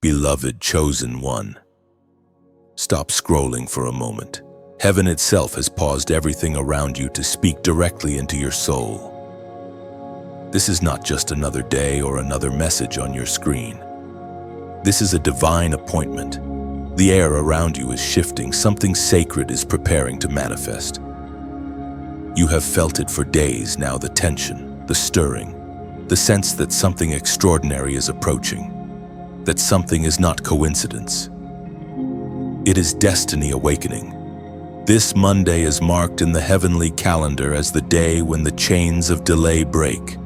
Beloved chosen one. Stop scrolling for a moment. Heaven itself has paused everything around you to speak directly into your soul. This is not just another day or another message on your screen. This is a divine appointment. The air around you is shifting. Something sacred is preparing to manifest. You have felt it for days now, the tension, the stirring, the sense that something extraordinary is approaching, that something is not coincidence. It is destiny awakening. This Monday is marked in the heavenly calendar as the day when the chains of delay break.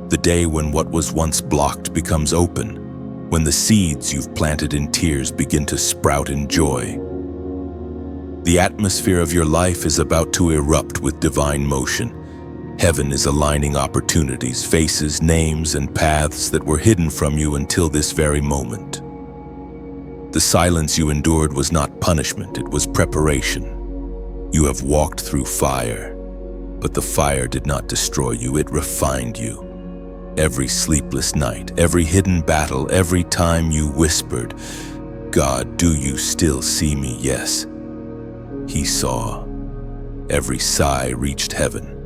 The day when what was once blocked becomes open, when the seeds you've planted in tears begin to sprout in joy. The atmosphere of your life is about to erupt with divine motion. Heaven is aligning opportunities, faces, names, and paths that were hidden from you until this very moment. The silence you endured was not punishment, it was preparation. You have walked through fire, but the fire did not destroy you, it refined you. Every sleepless night, every hidden battle, every time you whispered, "God, do you still see me?" Yes, He saw. Every sigh reached heaven.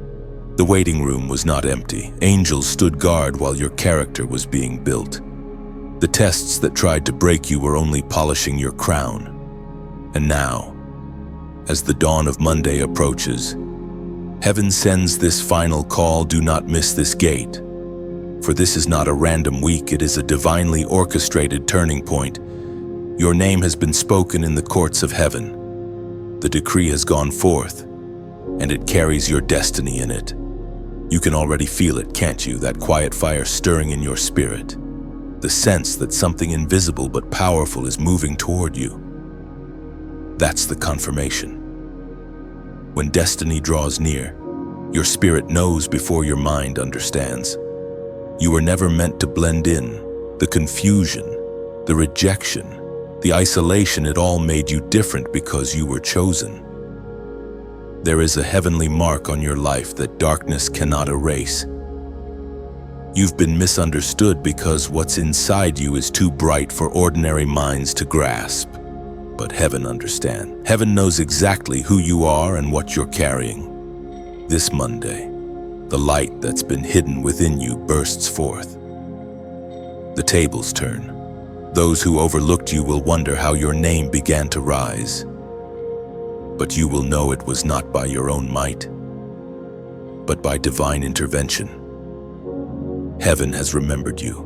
The waiting room was not empty. Angels stood guard while your character was being built. The tests that tried to break you were only polishing your crown. And now, as the dawn of Monday approaches, heaven sends this final call: do not miss this gate. For this is not a random week, it is a divinely orchestrated turning point. Your name has been spoken in the courts of heaven. The decree has gone forth, and it carries your destiny in it. You can already feel it, can't you? That quiet fire stirring in your spirit. The sense that something invisible but powerful is moving toward you. That's the confirmation. When destiny draws near, your spirit knows before your mind understands. You were never meant to blend in. The confusion, the rejection, the isolation, it all made you different because you were chosen. There is a heavenly mark on your life that darkness cannot erase. You've been misunderstood because what's inside you is too bright for ordinary minds to grasp. But heaven understands. Heaven knows exactly who you are and what you're carrying. This Monday, the light that's been hidden within you bursts forth. The tables turn. Those who overlooked you will wonder how your name began to rise. But you will know it was not by your own might, but by divine intervention. Heaven has remembered you.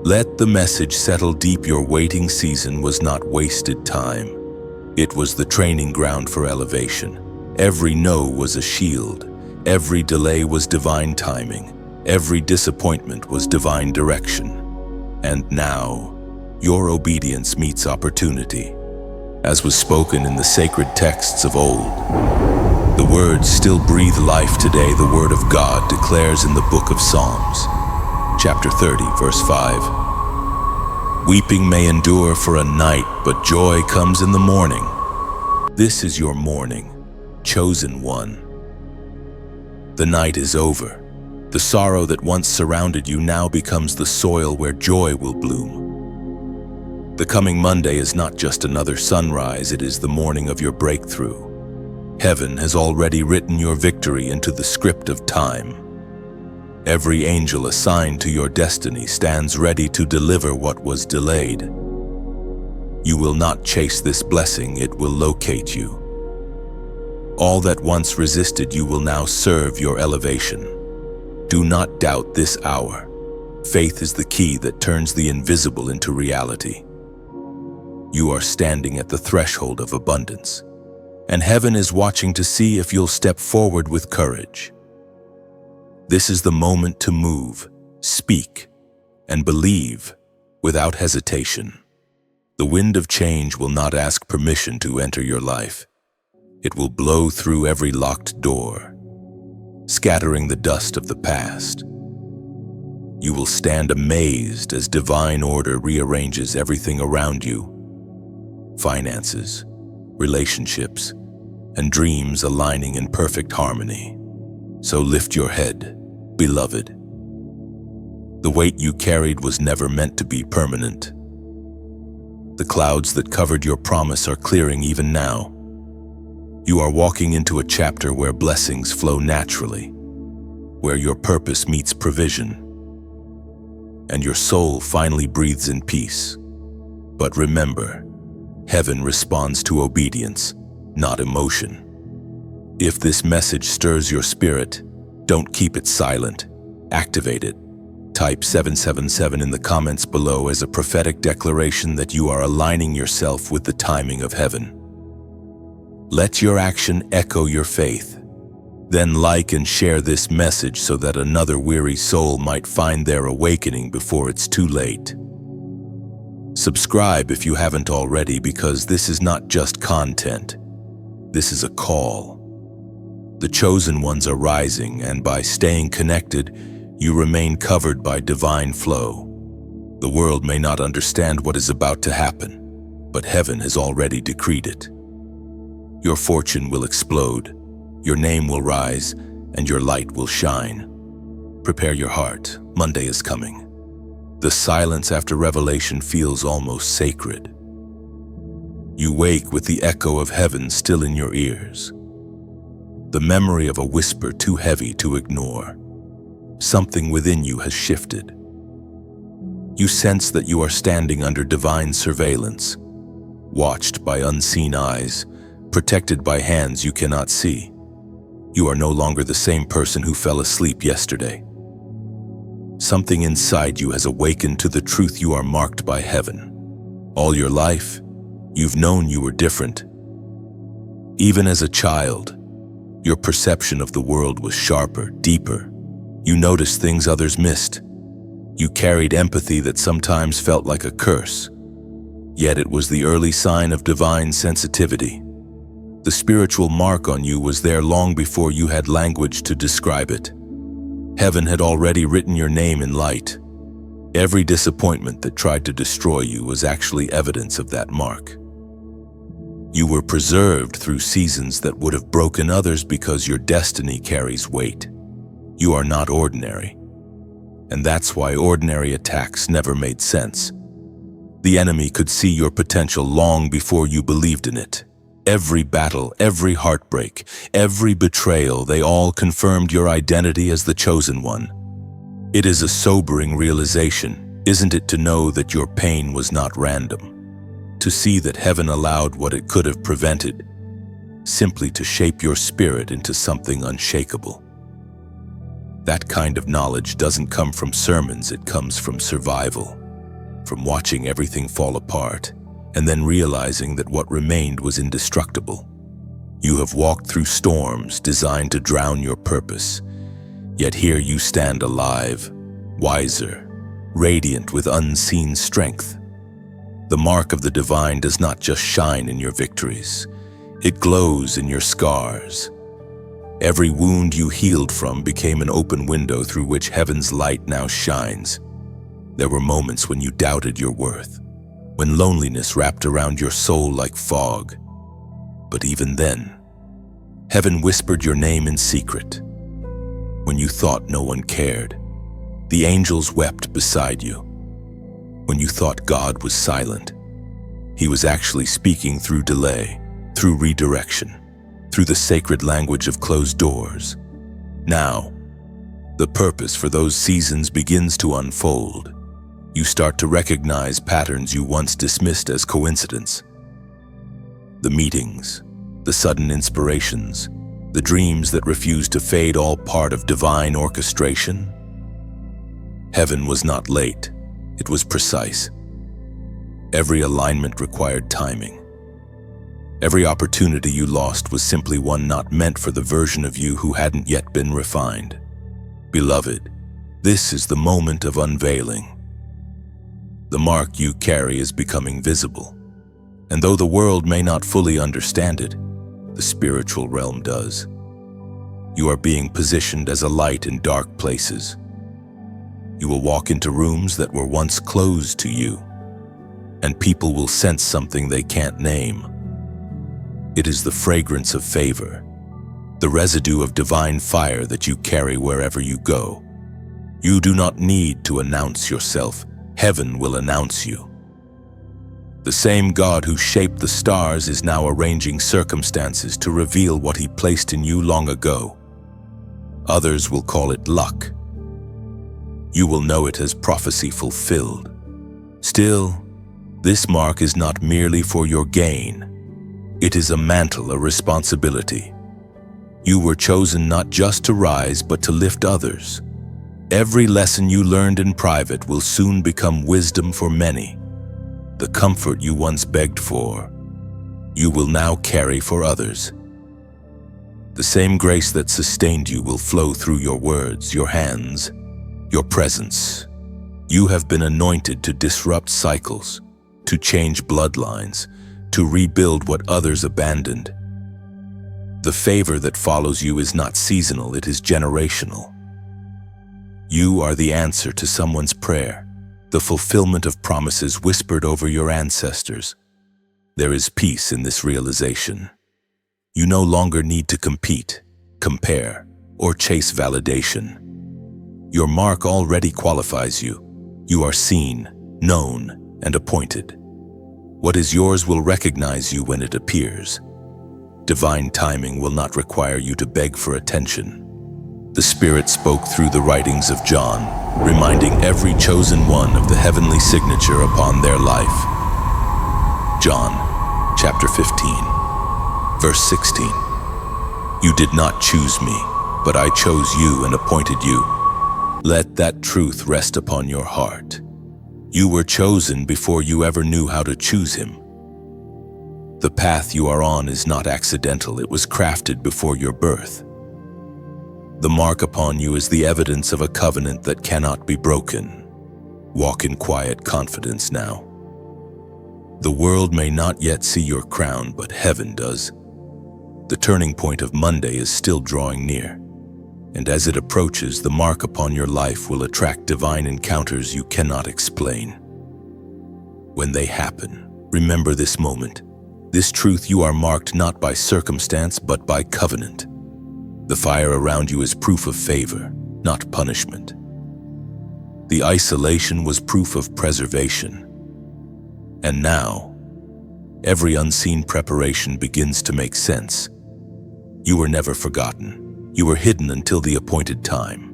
Let the message settle deep. Your waiting season was not wasted time. It was the training ground for elevation. Every no was a shield. Every delay was divine timing. Every disappointment was divine direction. And now, your obedience meets opportunity. As was spoken in the sacred texts of old, the words still breathe life today. The word of God declares in the book of Psalms, chapter 30, verse 5, "Weeping may endure for a night, but joy comes in the morning." This is your morning, chosen one. The night is over. The sorrow that once surrounded you now becomes the soil where joy will bloom. The coming Monday is not just another sunrise, it is the morning of your breakthrough. Heaven has already written your victory into the script of time. Every angel assigned to your destiny stands ready to deliver what was delayed. You will not chase this blessing, it will locate you. All that once resisted you will now serve your elevation. Do not doubt this hour. Faith is the key that turns the invisible into reality. You are standing at the threshold of abundance, and heaven is watching to see if you'll step forward with courage. This is the moment to move, speak, and believe without hesitation. The wind of change will not ask permission to enter your life. It will blow through every locked door, scattering the dust of the past. You will stand amazed as divine order rearranges everything around you. Finances, relationships, and dreams aligning in perfect harmony. So lift your head, beloved. The weight you carried was never meant to be permanent. The clouds that covered your promise are clearing even now. You are walking into a chapter where blessings flow naturally, where your purpose meets provision, and your soul finally breathes in peace. But remember, heaven responds to obedience, not emotion. If this message stirs your spirit, don't keep it silent. Activate it. Type 777 in the comments below as a prophetic declaration that you are aligning yourself with the timing of heaven. Let your action echo your faith. Then like and share this message so that another weary soul might find their awakening before it's too late. Subscribe if you haven't already, because this is not just content. This is a call. The chosen ones are rising, and by staying connected, you remain covered by divine flow. The world may not understand what is about to happen, but heaven has already decreed it. Your fortune will explode, your name will rise, and your light will shine. Prepare your heart, Monday is coming. The silence after revelation feels almost sacred. You wake with the echo of heaven still in your ears. The memory of a whisper too heavy to ignore. Something within you has shifted. You sense that you are standing under divine surveillance, watched by unseen eyes, protected by hands you cannot see. You are no longer the same person who fell asleep yesterday. Something inside you has awakened to the truth you are marked by heaven. All your life, you've known you were different. Even as a child, your perception of the world was sharper, deeper. You noticed things others missed. You carried empathy that sometimes felt like a curse. Yet it was the early sign of divine sensitivity. The spiritual mark on you was there long before you had language to describe it. Heaven had already written your name in light. Every disappointment that tried to destroy you was actually evidence of that mark. You were preserved through seasons that would have broken others because your destiny carries weight. You are not ordinary. And that's why ordinary attacks never made sense. The enemy could see your potential long before you believed in it. Every battle, every heartbreak, every betrayal, they all confirmed your identity as the chosen one. It is a sobering realization, isn't it, to know that your pain was not random? To see that heaven allowed what it could have prevented, simply to shape your spirit into something unshakable. That kind of knowledge doesn't come from sermons, it comes from survival, from watching everything fall apart, and then realizing that what remained was indestructible. You have walked through storms designed to drown your purpose, yet here you stand alive, wiser, radiant with unseen strength. The mark of the divine does not just shine in your victories, it glows in your scars. Every wound you healed from became an open window through which heaven's light now shines. There were moments when you doubted your worth, when loneliness wrapped around your soul like fog. But even then, heaven whispered your name in secret. When you thought no one cared, the angels wept beside you. When you thought God was silent, He was actually speaking through delay, through redirection, through the sacred language of closed doors. Now, the purpose for those seasons begins to unfold. You start to recognize patterns you once dismissed as coincidence. The meetings, the sudden inspirations, the dreams that refused to fade, all part of divine orchestration. Heaven was not late, it was precise. Every alignment required timing. Every opportunity you lost was simply one not meant for the version of you who hadn't yet been refined. Beloved, this is the moment of unveiling. The mark you carry is becoming visible, and though the world may not fully understand it, the spiritual realm does. You are being positioned as a light in dark places. You will walk into rooms that were once closed to you, and people will sense something they can't name. It is the fragrance of favor, the residue of divine fire that you carry wherever you go. You do not need to announce yourself. Heaven will announce you. The same God who shaped the stars is now arranging circumstances to reveal what he placed in you long ago. Others will call it luck. You will know it as prophecy fulfilled. Still, this mark is not merely for your gain. It is a mantle, a responsibility. You were chosen not just to rise, but to lift others. Every lesson you learned in private will soon become wisdom for many. The comfort you once begged for, you will now carry for others. The same grace that sustained you will flow through your words, your hands, your presence. You have been anointed to disrupt cycles, to change bloodlines, to rebuild what others abandoned. The favor that follows you is not seasonal, it is generational. You are the answer to someone's prayer, the fulfillment of promises whispered over your ancestors. There is peace in this realization. You no longer need to compete, compare, or chase validation. Your mark already qualifies you. You are seen, known, and appointed. What is yours will recognize you when it appears. Divine timing will not require you to beg for attention. The Spirit spoke through the writings of John, reminding every chosen one of the heavenly signature upon their life. John, chapter 15, verse 16. You did not choose me, but I chose you and appointed you. Let that truth rest upon your heart. You were chosen before you ever knew how to choose him. The path you are on is not accidental, it was crafted before your birth. The mark upon you is the evidence of a covenant that cannot be broken. Walk in quiet confidence now. The world may not yet see your crown, but heaven does. The turning point of Monday is still drawing near, and as it approaches, the mark upon your life will attract divine encounters you cannot explain. When they happen, remember this moment, this truth: you are marked not by circumstance, but by covenant. The fire around you is proof of favor, not punishment. The isolation was proof of preservation. And now, every unseen preparation begins to make sense. You were never forgotten. You were hidden until the appointed time.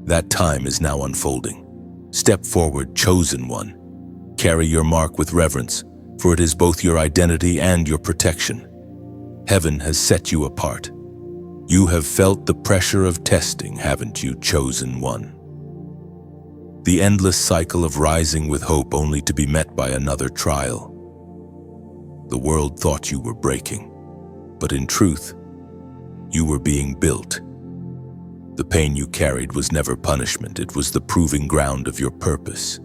That time is now unfolding. Step forward, chosen one. Carry your mark with reverence, for it is both your identity and your protection. Heaven has set you apart. You have felt the pressure of testing, haven't you, chosen one? The endless cycle of rising with hope only to be met by another trial. The world thought you were breaking, but in truth, you were being built. The pain you carried was never punishment, it was the proving ground of your purpose.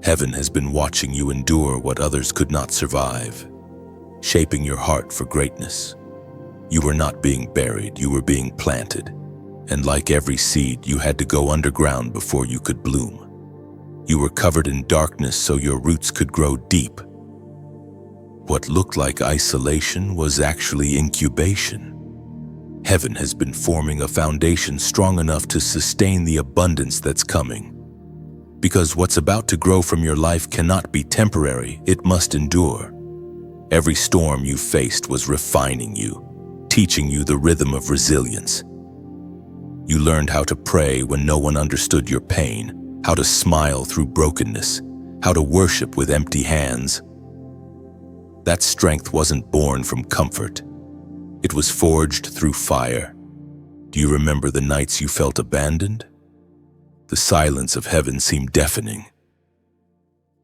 Heaven has been watching you endure what others could not survive, shaping your heart for greatness. You were not being buried, you were being planted. And like every seed, you had to go underground before you could bloom. You were covered in darkness so your roots could grow deep. What looked like isolation was actually incubation. Heaven has been forming a foundation strong enough to sustain the abundance that's coming. Because what's about to grow from your life cannot be temporary, it must endure. Every storm you faced was refining you, teaching you the rhythm of resilience. You learned how to pray when no one understood your pain, how to smile through brokenness, how to worship with empty hands. That strength wasn't born from comfort. It was forged through fire. Do you remember the nights you felt abandoned? The silence of heaven seemed deafening.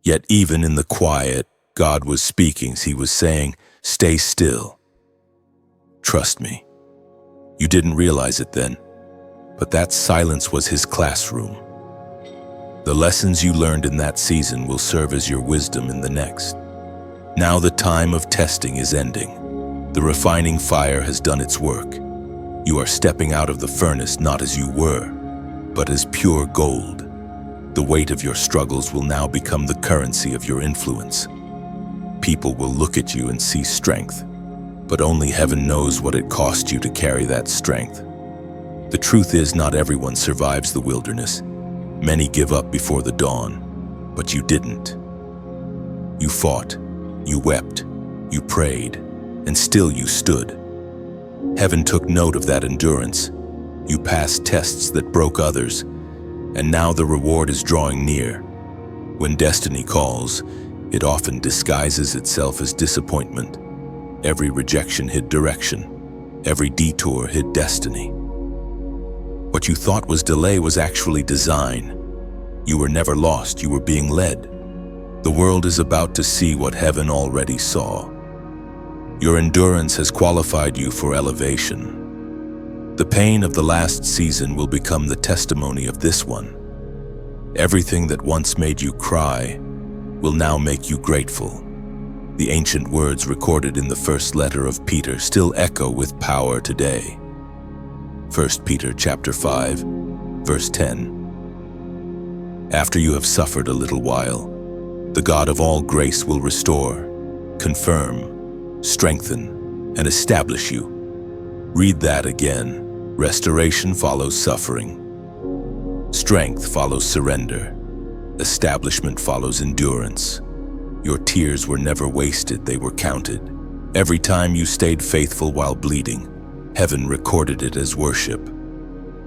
Yet even in the quiet, God was speaking. He was saying, "Stay still. Trust me." You didn't realize it then, but that silence was his classroom. The lessons you learned in that season will serve as your wisdom in the next. Now the time of testing is ending. The refining fire has done its work. You are stepping out of the furnace not as you were, but as pure gold. The weight of your struggles will now become the currency of your influence. People will look at you and see strength, but only heaven knows what it cost you to carry that strength. The truth is, not everyone survives the wilderness. Many give up before the dawn, but you didn't. You fought, you wept, you prayed, and still you stood. Heaven took note of that endurance. You passed tests that broke others, and now the reward is drawing near. When destiny calls, it often disguises itself as disappointment. Every rejection hid direction. Every detour hid destiny. What you thought was delay was actually design. You were never lost, you were being led. The world is about to see what heaven already saw. Your endurance has qualified you for elevation. The pain of the last season will become the testimony of this one. Everything that once made you cry will now make you grateful. The ancient words recorded in the first letter of Peter still echo with power today. 1 Peter chapter 5, verse 10. After you have suffered a little while, the God of all grace will restore, confirm, strengthen, and establish you. Read that again. Restoration follows suffering. Strength follows surrender. Establishment follows endurance. Your tears were never wasted, they were counted. Every time you stayed faithful while bleeding, heaven recorded it as worship.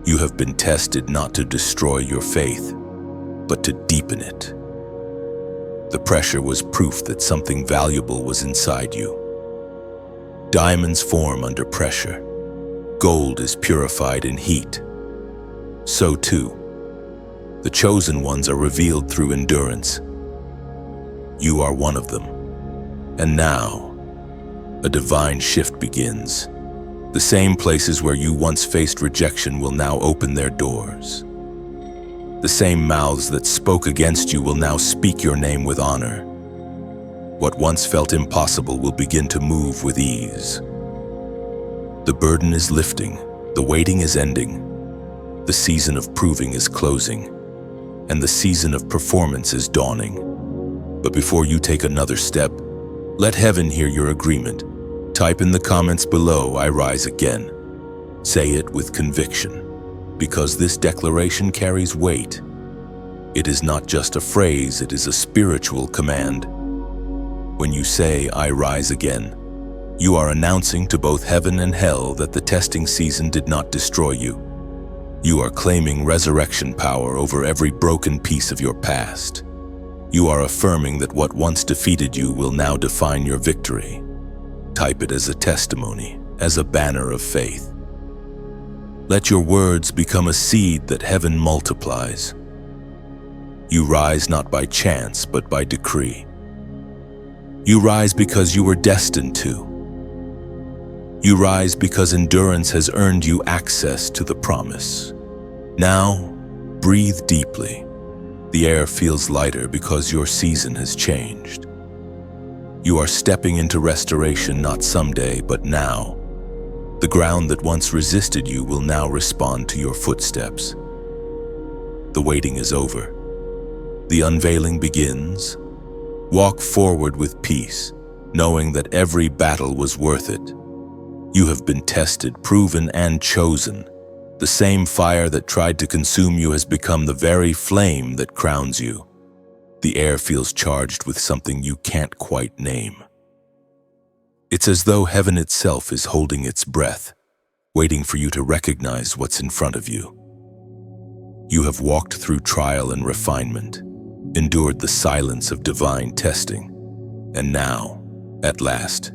You have been tested not to destroy your faith, but to deepen it. The pressure was proof that something valuable was inside you. Diamonds form under pressure. Gold is purified in heat. So too, the chosen ones are revealed through endurance. You are one of them. And now, a divine shift begins. The same places where you once faced rejection will now open their doors. The same mouths that spoke against you will now speak your name with honor. What once felt impossible will begin to move with ease. The burden is lifting, the waiting is ending, the season of proving is closing, and the season of performance is dawning. But before you take another step, let heaven hear your agreement. Type in the comments below, "I rise again." Say it with conviction, because this declaration carries weight. It is not just a phrase, it is a spiritual command. When you say, "I rise again," you are announcing to both heaven and hell that the testing season did not destroy you. You are claiming resurrection power over every broken piece of your past. You are affirming that what once defeated you will now define your victory. Type it as a testimony, as a banner of faith. Let your words become a seed that heaven multiplies. You rise not by chance, but by decree. You rise because you were destined to. You rise because endurance has earned you access to the promise. Now, breathe deeply. The air feels lighter because your season has changed. You are stepping into restoration not someday, but now. The ground that once resisted you will now respond to your footsteps. The waiting is over. The unveiling begins. Walk forward with peace, knowing that every battle was worth it. You have been tested, proven, and chosen. The same fire that tried to consume you has become the very flame that crowns you. The air feels charged with something you can't quite name. It's as though heaven itself is holding its breath, waiting for you to recognize what's in front of you. You have walked through trial and refinement, endured the silence of divine testing, and now, at last,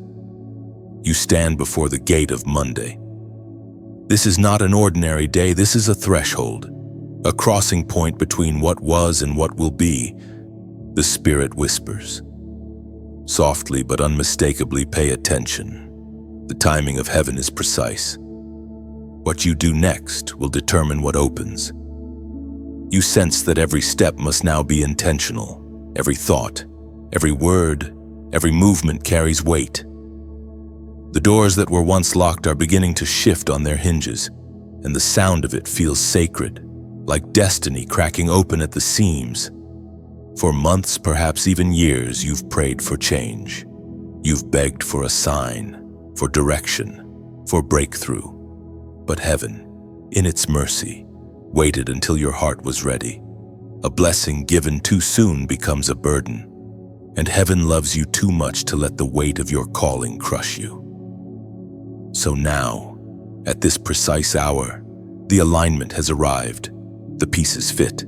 you stand before the gate of Monday. This is not an ordinary day, this is a threshold, a crossing point between what was and what will be. The Spirit whispers. Softly but unmistakably, pay attention. The timing of heaven is precise. What you do next will determine what opens. You sense that every step must now be intentional. Every thought, every word, every movement carries weight. The doors that were once locked are beginning to shift on their hinges, and the sound of it feels sacred, like destiny cracking open at the seams. For months, perhaps even years, you've prayed for change. You've begged for a sign, for direction, for breakthrough. But heaven, in its mercy, waited until your heart was ready. A blessing given too soon becomes a burden. and heaven loves you too much to let the weight of your calling crush you. So now, at this precise hour, the alignment has arrived. The pieces fit.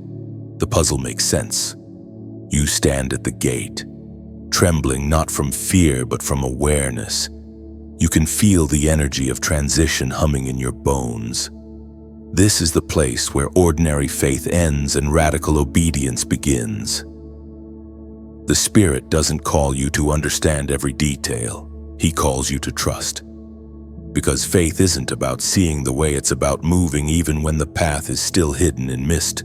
The puzzle makes sense. You stand at the gate, trembling not from fear but from awareness. You can feel the energy of transition humming in your bones. This is the place where ordinary faith ends and radical obedience begins. The Spirit doesn't call you to understand every detail. He calls you to trust. Because faith isn't about seeing the way, it's about moving even when the path is still hidden in mist.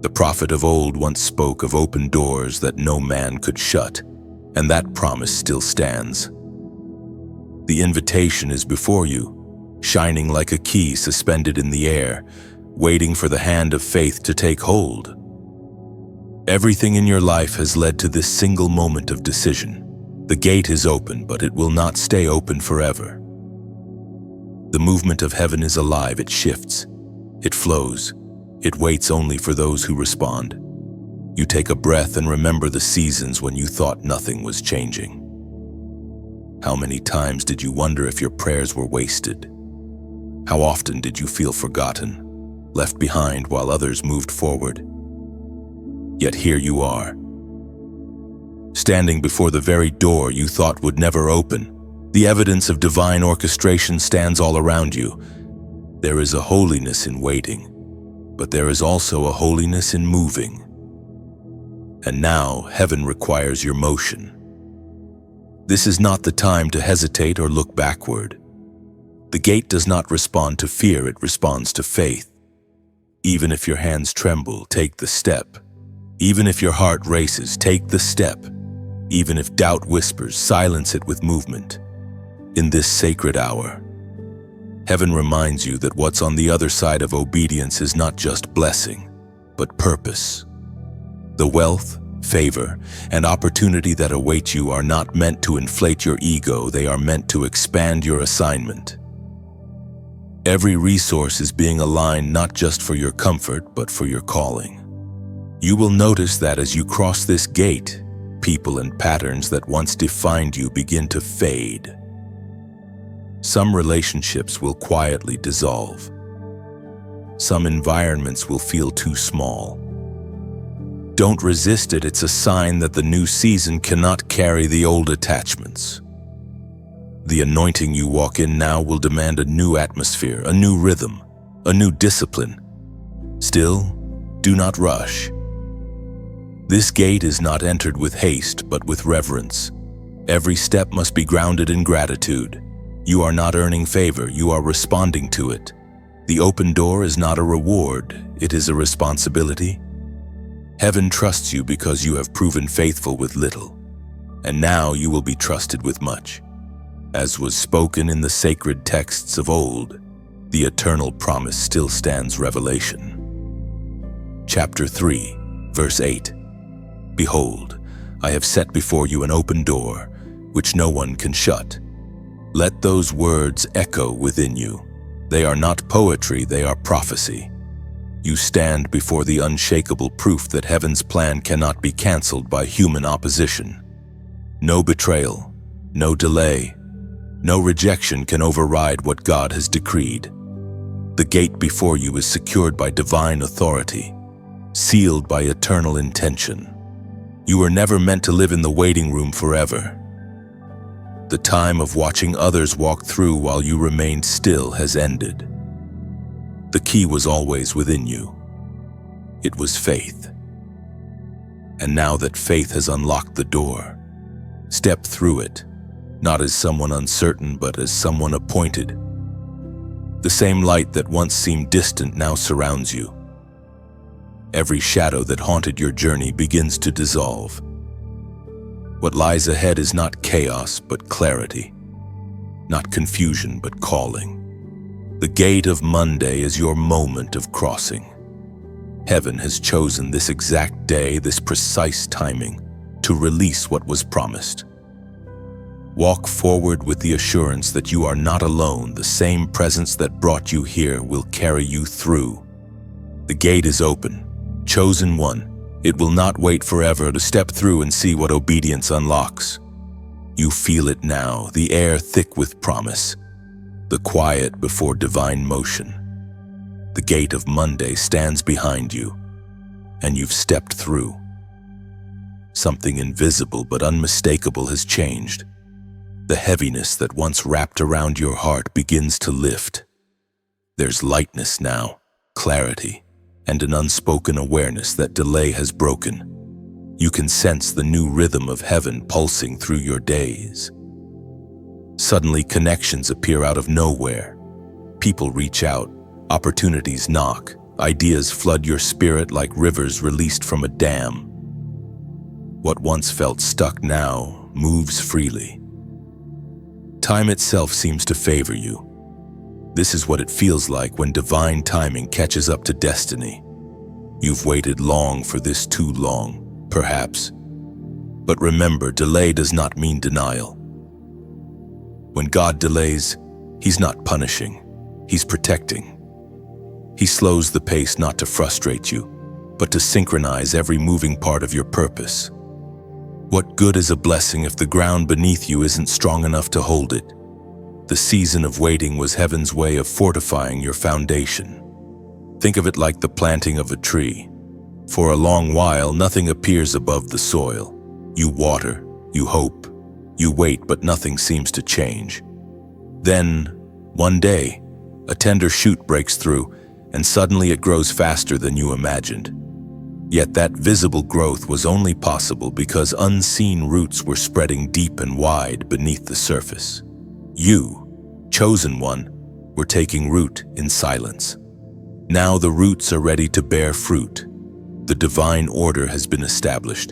The prophet of old once spoke of open doors that no man could shut, and that promise still stands. The invitation is before you, shining like a key suspended in the air, waiting for the hand of faith to take hold. Everything in your life has led to this single moment of decision. The gate is open, but it will not stay open forever. The movement of heaven is alive, it shifts, it flows, it waits only for those who respond. You take a breath and remember the seasons when you thought nothing was changing. How many times did you wonder if your prayers were wasted? How often did you feel forgotten, left behind while others moved forward? Yet here you are, standing before the very door you thought would never open. The evidence of divine orchestration stands all around you. There is a holiness in waiting, but there is also a holiness in moving. And now heaven requires your motion. This is not the time to hesitate or look backward. The gate does not respond to fear, it responds to faith. Even if your hands tremble, take the step. Even if your heart races, take the step. Even if doubt whispers, silence it with movement. In this sacred hour, heaven reminds you that what's on the other side of obedience is not just blessing, but purpose. The wealth, favor, and opportunity that await you are not meant to inflate your ego, they are meant to expand your assignment. Every resource is being aligned not just for your comfort, but for your calling. You will notice that as you cross this gate, people and patterns that once defined you begin to fade. Some relationships will quietly dissolve. Some environments will feel too small. Don't resist it, it's a sign that the new season cannot carry the old attachments. The anointing you walk in now will demand a new atmosphere, a new rhythm, a new discipline. Still, do not rush. This gate is not entered with haste, but with reverence. Every step must be grounded in gratitude. You are not earning favor, you are responding to it. The open door is not a reward, it is a responsibility. Heaven trusts you because you have proven faithful with little, and now you will be trusted with much. As was spoken in the sacred texts of old, the eternal promise still stands. Revelation. Chapter 3, verse 8. Behold, I have set before you an open door, which no one can shut. Let those words echo within you. They are not poetry, they are prophecy. You stand before the unshakable proof that heaven's plan cannot be canceled by human opposition. No betrayal, no delay, no rejection can override what God has decreed. The gate before you is secured by divine authority, sealed by eternal intention. You were never meant to live in the waiting room forever. The time of watching others walk through while you remained still has ended. The key was always within you. It was faith. And now that faith has unlocked the door, step through it, not as someone uncertain, but as someone appointed. The same light that once seemed distant now surrounds you. Every shadow that haunted your journey begins to dissolve. What lies ahead is not chaos, but clarity. Not confusion, but calling. The gate of Monday is your moment of crossing. Heaven has chosen this exact day, this precise timing, to release what was promised. Walk forward with the assurance that you are not alone. The same presence that brought you here will carry you through. The gate is open. Chosen one, It will not wait forever to step through and see what obedience unlocks. You feel it now, the air thick with promise, the quiet before divine motion. The gate of Monday stands behind you, and you've stepped through. Something invisible but unmistakable has changed. The heaviness that once wrapped around your heart begins to lift. There's lightness now, clarity, and an unspoken awareness that delay has broken. You can sense the new rhythm of heaven pulsing through your days. Suddenly, connections appear out of nowhere. People reach out, opportunities knock, ideas flood your spirit like rivers released from a dam. What once felt stuck now moves freely. Time itself seems to favor you. This is what it feels like when divine timing catches up to destiny. You've waited long for this, too long, perhaps. But remember, delay does not mean denial. When God delays, He's not punishing, He's protecting. He slows the pace not to frustrate you, but to synchronize every moving part of your purpose. What good is a blessing if the ground beneath you isn't strong enough to hold it? The season of waiting was heaven's way of fortifying your foundation. Think of it like the planting of a tree. For a long while, nothing appears above the soil. You water, you hope, you wait, but nothing seems to change. Then, one day, a tender shoot breaks through, and suddenly it grows faster than you imagined. Yet that visible growth was only possible because unseen roots were spreading deep and wide beneath the surface. You, chosen one, were taking root in silence. Now the roots are ready to bear fruit. The divine order has been established,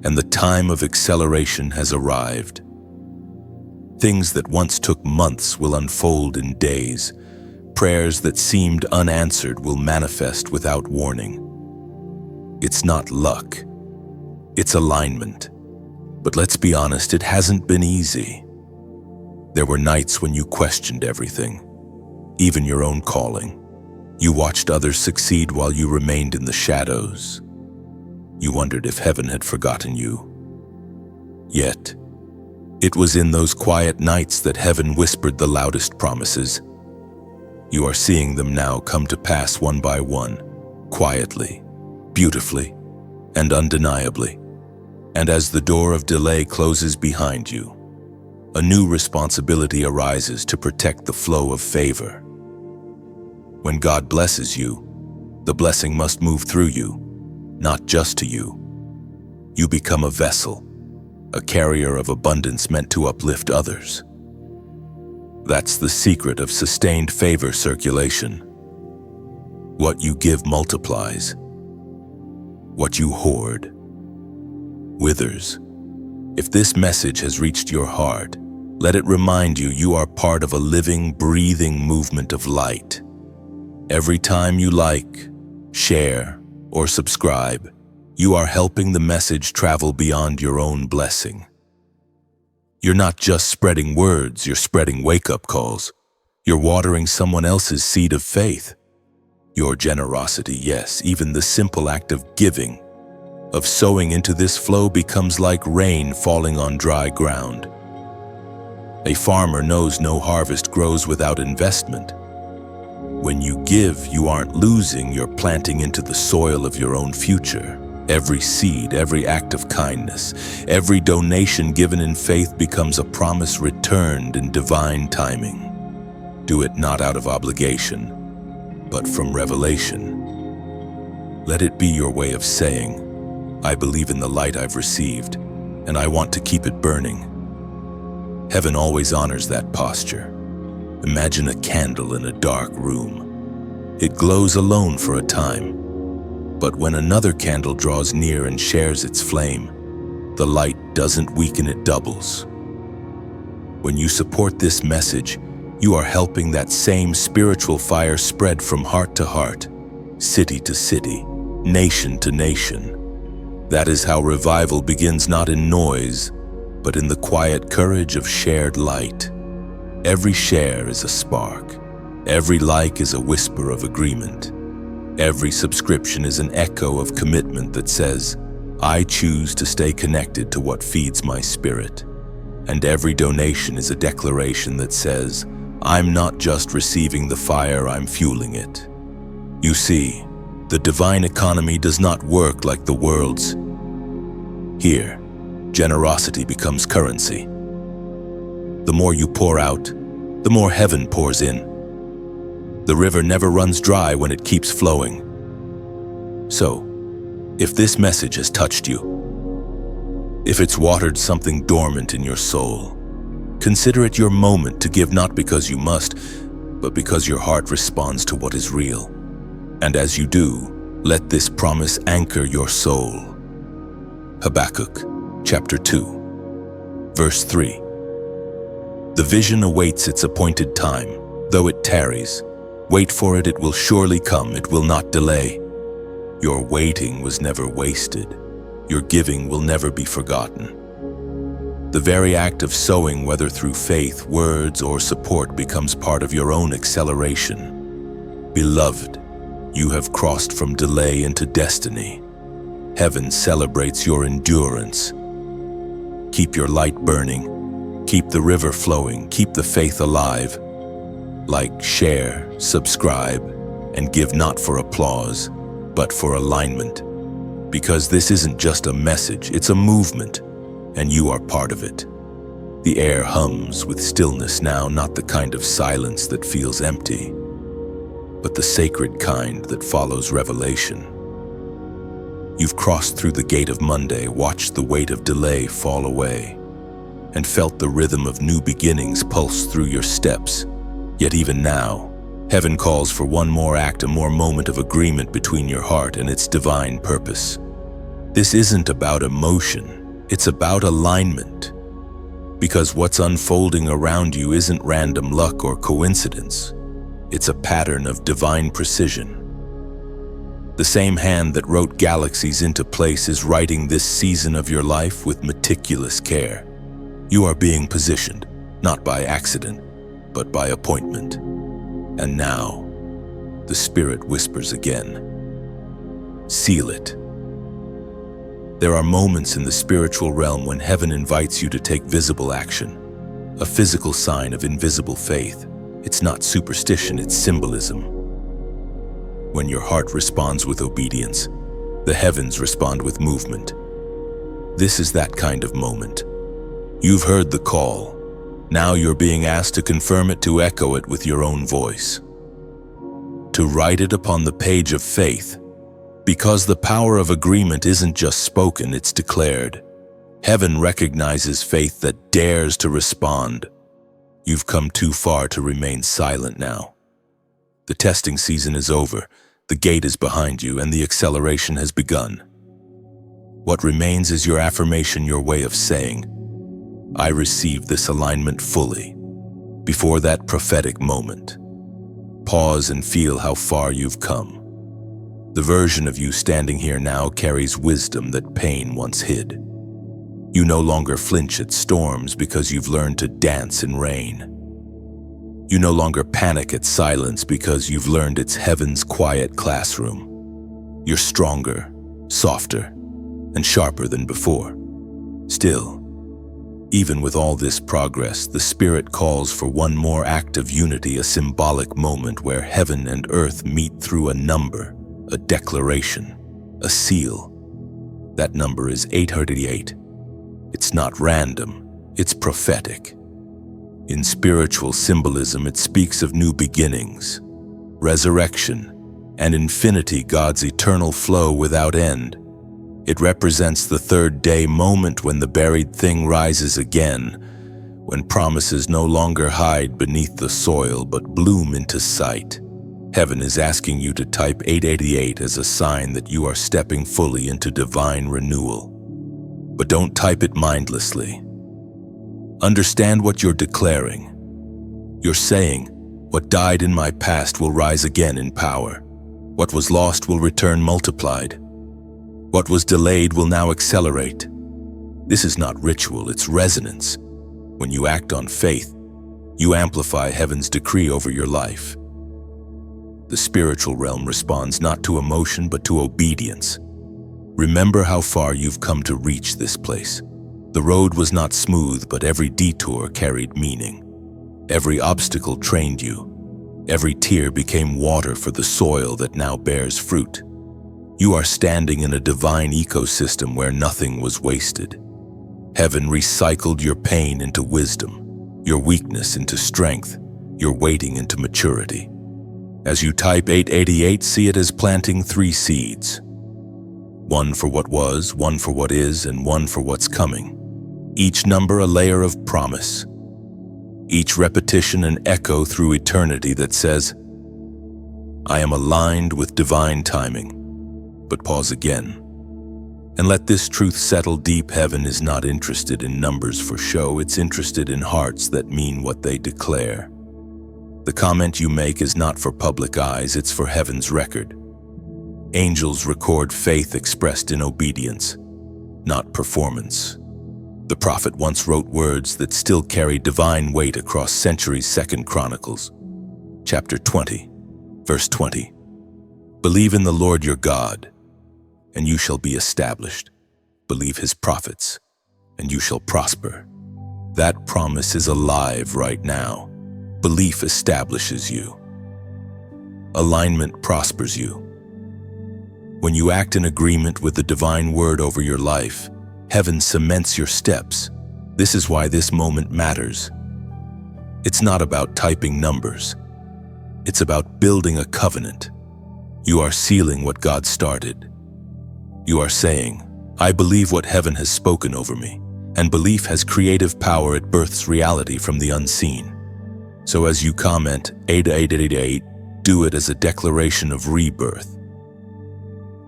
and the time of acceleration has arrived. Things that once took months will unfold in days. Prayers that seemed unanswered will manifest without warning. It's not luck, it's alignment. But let's be honest, it hasn't been easy. There were nights when you questioned everything, even your own calling. You watched others succeed while you remained in the shadows. You wondered if heaven had forgotten you. Yet, it was in those quiet nights that heaven whispered the loudest promises. You are seeing them now come to pass one by one, quietly, beautifully, and undeniably. And as the door of delay closes behind you, a new responsibility arises to protect the flow of favor. When God blesses you, the blessing must move through you, not just to you. You become a vessel, a carrier of abundance meant to uplift others. That's the secret of sustained favor circulation. What you give multiplies. What you hoard withers. If this message has reached your heart, let it remind you you are part of a living, breathing movement of light. Every time you like, share, or subscribe, you are helping the message travel beyond your own blessing. You're not just spreading words, you're spreading wake-up calls. You're watering someone else's seed of faith. Your generosity, yes, even the simple act of giving, of sowing into this flow becomes like rain falling on dry ground. A farmer knows no harvest grows without investment. When you give, you aren't losing, you're planting into the soil of your own future. Every seed, every act of kindness, every donation given in faith becomes a promise returned in divine timing. Do it not out of obligation, but from revelation. Let it be your way of saying, I believe in the light I've received, and I want to keep it burning. Heaven always honors that posture. Imagine a candle in a dark room. It glows alone for a time. But when another candle draws near and shares its flame, the light doesn't weaken, it doubles. When you support this message, you are helping that same spiritual fire spread from heart to heart, city to city, nation to nation. That is how revival begins, not in noise, but in the quiet courage of shared light. Every share is a spark. Every like is a whisper of agreement. Every subscription is an echo of commitment that says, I choose to stay connected to what feeds my spirit. And every donation is a declaration that says, I'm not just receiving the fire, I'm fueling it. You see, the divine economy does not work like the world's. Here, generosity becomes currency. The more you pour out, the more heaven pours in. The river never runs dry when it keeps flowing. So, if this message has touched you, if it's watered something dormant in your soul, consider it your moment to give, not because you must, but because your heart responds to what is real. And as you do, let this promise anchor your soul. Habakkuk, chapter 2, verse 3. The vision awaits its appointed time, though it tarries. Wait for it, it will surely come, it will not delay. Your waiting was never wasted. Your giving will never be forgotten. The very act of sowing, whether through faith, words, or support, becomes part of your own acceleration. Beloved, you have crossed from delay into destiny. Heaven celebrates your endurance. Keep your light burning. Keep the river flowing. Keep the faith alive. Like, share, subscribe, and give not for applause, but for alignment. Because this isn't just a message, it's a movement, and you are part of it. The air hums with stillness now, not the kind of silence that feels empty, but the sacred kind that follows revelation. You've crossed through the gate of Monday, watched the weight of delay fall away, and felt the rhythm of new beginnings pulse through your steps. Yet even now, heaven calls for one more act, a more moment of agreement between your heart and its divine purpose. This isn't about emotion, it's about alignment. Because what's unfolding around you isn't random luck or coincidence. It's a pattern of divine precision. The same hand that wrote galaxies into place is writing this season of your life with meticulous care. You are being positioned, not by accident, but by appointment. And now, the Spirit whispers again, seal it. There are moments in the spiritual realm when heaven invites you to take visible action, a physical sign of invisible faith. It's not superstition, it's symbolism. When your heart responds with obedience, the heavens respond with movement. This is that kind of moment. You've heard the call. Now you're being asked to confirm it, to echo it with your own voice. To write it upon the page of faith. Because the power of agreement isn't just spoken, it's declared. Heaven recognizes faith that dares to respond. You've come too far to remain silent now. The testing season is over, the gate is behind you, and the acceleration has begun. What remains is your affirmation, your way of saying, I receive this alignment fully. Before that prophetic moment, pause and feel how far you've come. The version of you standing here now carries wisdom that pain once hid. You no longer flinch at storms because you've learned to dance in rain. You no longer panic at silence because you've learned it's heaven's quiet classroom. You're stronger, softer, and sharper than before. Still, even with all this progress, the Spirit calls for one more act of unity, a symbolic moment where heaven and earth meet through a number, a declaration, a seal. That number is 888. It's not random, it's prophetic. In spiritual symbolism, it speaks of new beginnings, resurrection, and infinity, God's eternal flow without end. It represents the third day moment when the buried thing rises again, when promises no longer hide beneath the soil but bloom into sight. Heaven is asking you to type 888 as a sign that you are stepping fully into divine renewal. But don't type it mindlessly. Understand what you're declaring. You're saying, what died in my past will rise again in power. What was lost will return multiplied. What was delayed will now accelerate. This is not ritual, it's resonance. When you act on faith, you amplify heaven's decree over your life. The spiritual realm responds not to emotion but to obedience. Remember how far you've come to reach this place. The road was not smooth, but every detour carried meaning. Every obstacle trained you. Every tear became water for the soil that now bears fruit. You are standing in a divine ecosystem where nothing was wasted. Heaven recycled your pain into wisdom, your weakness into strength, your waiting into maturity. As you type 888, see it as planting 3 seeds. One for what was, one for what is, and one for what's coming. Each number a layer of promise. Each repetition an echo through eternity that says, I am aligned with divine timing. But pause again, and let this truth settle deep. Heaven is not interested in numbers for show, it's interested in hearts that mean what they declare. The comment you make is not for public eyes, it's for heaven's record. Angels record faith expressed in obedience, not performance. The prophet once wrote words that still carry divine weight across centuries. 2 Chronicles, chapter 20, verse 20. Believe in the Lord your God, and you shall be established. Believe his prophets, and you shall prosper. That promise is alive right now. Belief establishes you. Alignment prospers you. When you act in agreement with the divine word over your life, heaven cements your steps. This is why this moment matters. It's not about typing numbers. It's about building a covenant. You are sealing what God started. You are saying, I believe what heaven has spoken over me, and belief has creative power. It births reality from the unseen. So as you comment 8888, do it as a declaration of rebirth.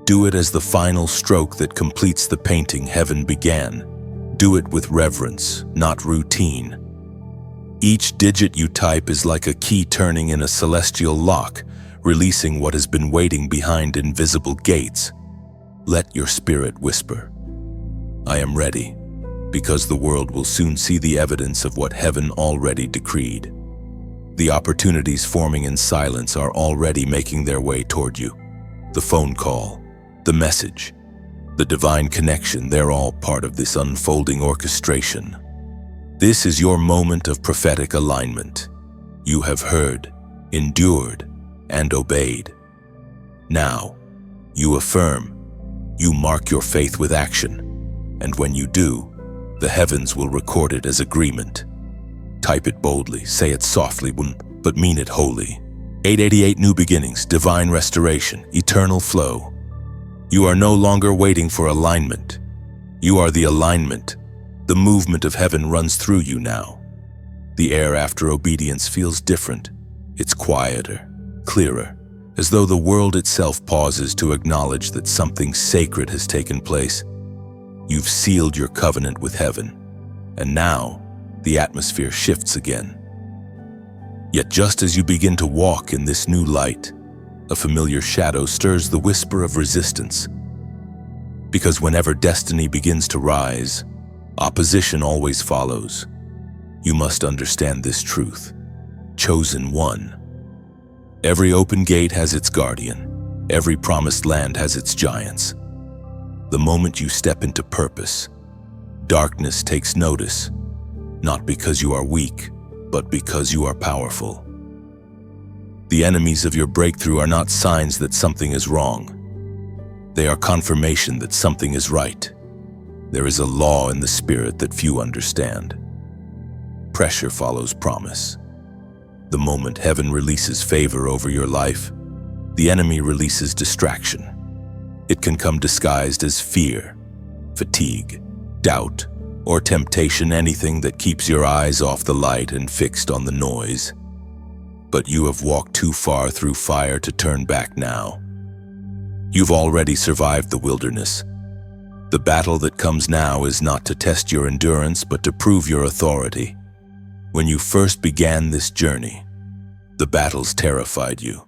Do it as the final stroke that completes the painting heaven began. Do it with reverence, not routine. Each digit you type is like a key turning in a celestial lock, releasing what has been waiting behind invisible gates. Let your spirit whisper, I am ready, because the world will soon see the evidence of what heaven already decreed. The opportunities forming in silence are already making their way toward you. The phone call, the message, the divine connection, they're all part of this unfolding orchestration. This is your moment of prophetic alignment. You have heard, endured, and obeyed. Now, you affirm. You mark your faith with action, and when you do, the heavens will record it as agreement. Type it boldly, say it softly, but mean it wholly. 888 new beginnings, divine restoration, eternal flow. You are no longer waiting for alignment. You are the alignment. The movement of heaven runs through you now. The air after obedience feels different. It's quieter, clearer, as though the world itself pauses to acknowledge that something sacred has taken place. You've sealed your covenant with heaven, and now the atmosphere shifts again. Yet just as you begin to walk in this new light, a familiar shadow stirs the whisper of resistance. Because whenever destiny begins to rise, opposition always follows. You must understand this truth. Chosen one. Every open gate has its guardian. Every promised land has its giants. The moment you step into purpose, darkness takes notice, not because you are weak, but because you are powerful. The enemies of your breakthrough are not signs that something is wrong. They are confirmation that something is right. There is a law in the spirit that few understand. Pressure follows promise. The moment heaven releases favor over your life, the enemy releases distraction. It can come disguised as fear, fatigue, doubt, or temptation, anything that keeps your eyes off the light and fixed on the noise. But you have walked too far through fire to turn back now. You've already survived the wilderness. The battle that comes now is not to test your endurance, but to prove your authority. When you first began this journey, the battles terrified you.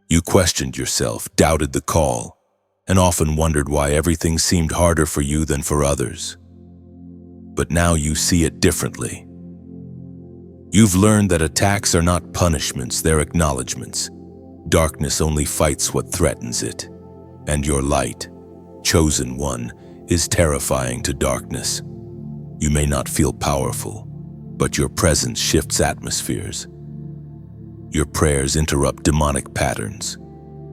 You questioned yourself, doubted the call, and often wondered why everything seemed harder for you than for others. But now you see it differently. You've learned that attacks are not punishments, they're acknowledgments. Darkness only fights what threatens it, and your light, chosen one, is terrifying to darkness. You may not feel powerful, but your presence shifts atmospheres. Your prayers interrupt demonic patterns.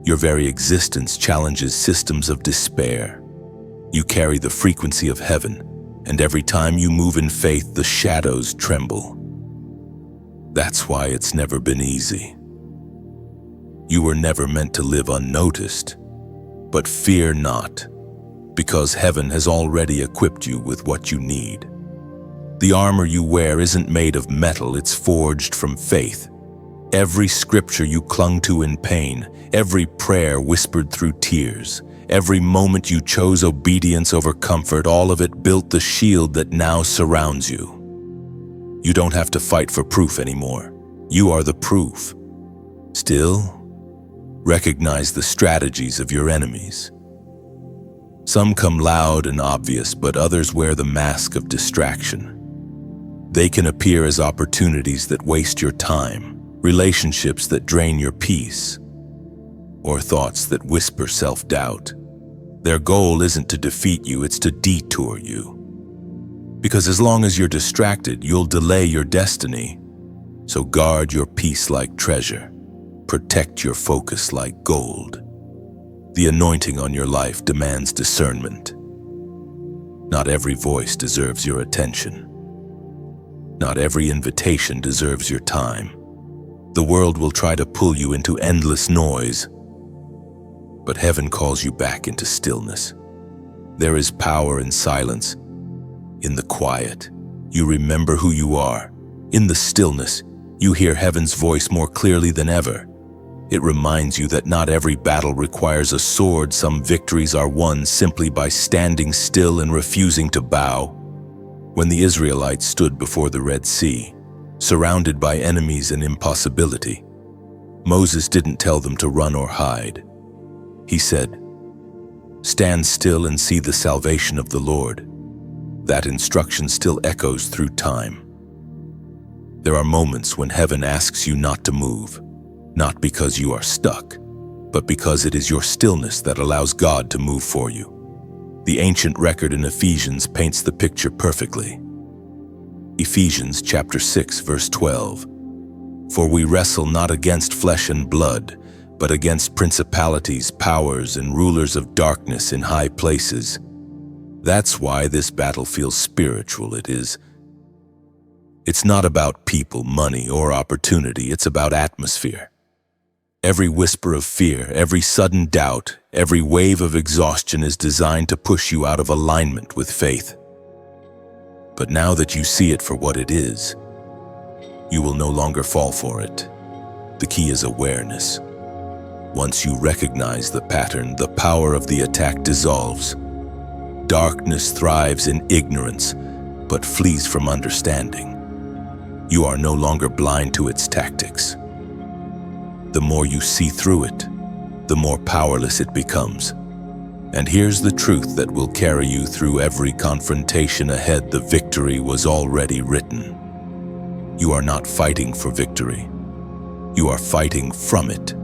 Your very existence challenges systems of despair. You carry the frequency of heaven, and every time you move in faith, the shadows tremble. That's why it's never been easy. You were never meant to live unnoticed, but fear not, because heaven has already equipped you with what you need. The armor you wear isn't made of metal, it's forged from faith. Every scripture you clung to in pain, every prayer whispered through tears, every moment you chose obedience over comfort, all of it built the shield that now surrounds you. You don't have to fight for proof anymore. You are the proof. Still, recognize the strategies of your enemies. Some come loud and obvious, but others wear the mask of distraction. They can appear as opportunities that waste your time, relationships that drain your peace, or thoughts that whisper self-doubt. Their goal isn't to defeat you, it's to detour you. Because as long as you're distracted, you'll delay your destiny. So guard your peace like treasure. Protect your focus like gold. The anointing on your life demands discernment. Not every voice deserves your attention. Not every invitation deserves your time. The world will try to pull you into endless noise, but heaven calls you back into stillness. There is power in silence, in the quiet. You remember who you are. In the stillness, you hear heaven's voice more clearly than ever. It reminds you that not every battle requires a sword. Some victories are won simply by standing still and refusing to bow. When the Israelites stood before the Red Sea, surrounded by enemies and impossibility, Moses didn't tell them to run or hide. He said, "Stand still and see the salvation of the Lord." That instruction still echoes through time. There are moments when heaven asks you not to move, not because you are stuck, but because it is your stillness that allows God to move for you. The ancient record in Ephesians paints the picture perfectly. Ephesians chapter 6, verse 12. "For we wrestle not against flesh and blood, but against principalities, powers, and rulers of darkness in high places." That's why this battle feels spiritual. It's not about people, money, or opportunity. It's about atmosphere. Every whisper of fear, every sudden doubt, every wave of exhaustion is designed to push you out of alignment with faith. But now that you see it for what it is, you will no longer fall for it. The key is awareness. Once you recognize the pattern, the power of the attack dissolves. Darkness thrives in ignorance, but flees from understanding. You are no longer blind to its tactics. The more you see through it, the more powerless it becomes. And here's the truth that will carry you through every confrontation ahead: the victory was already written. You are not fighting for victory. You are fighting from it.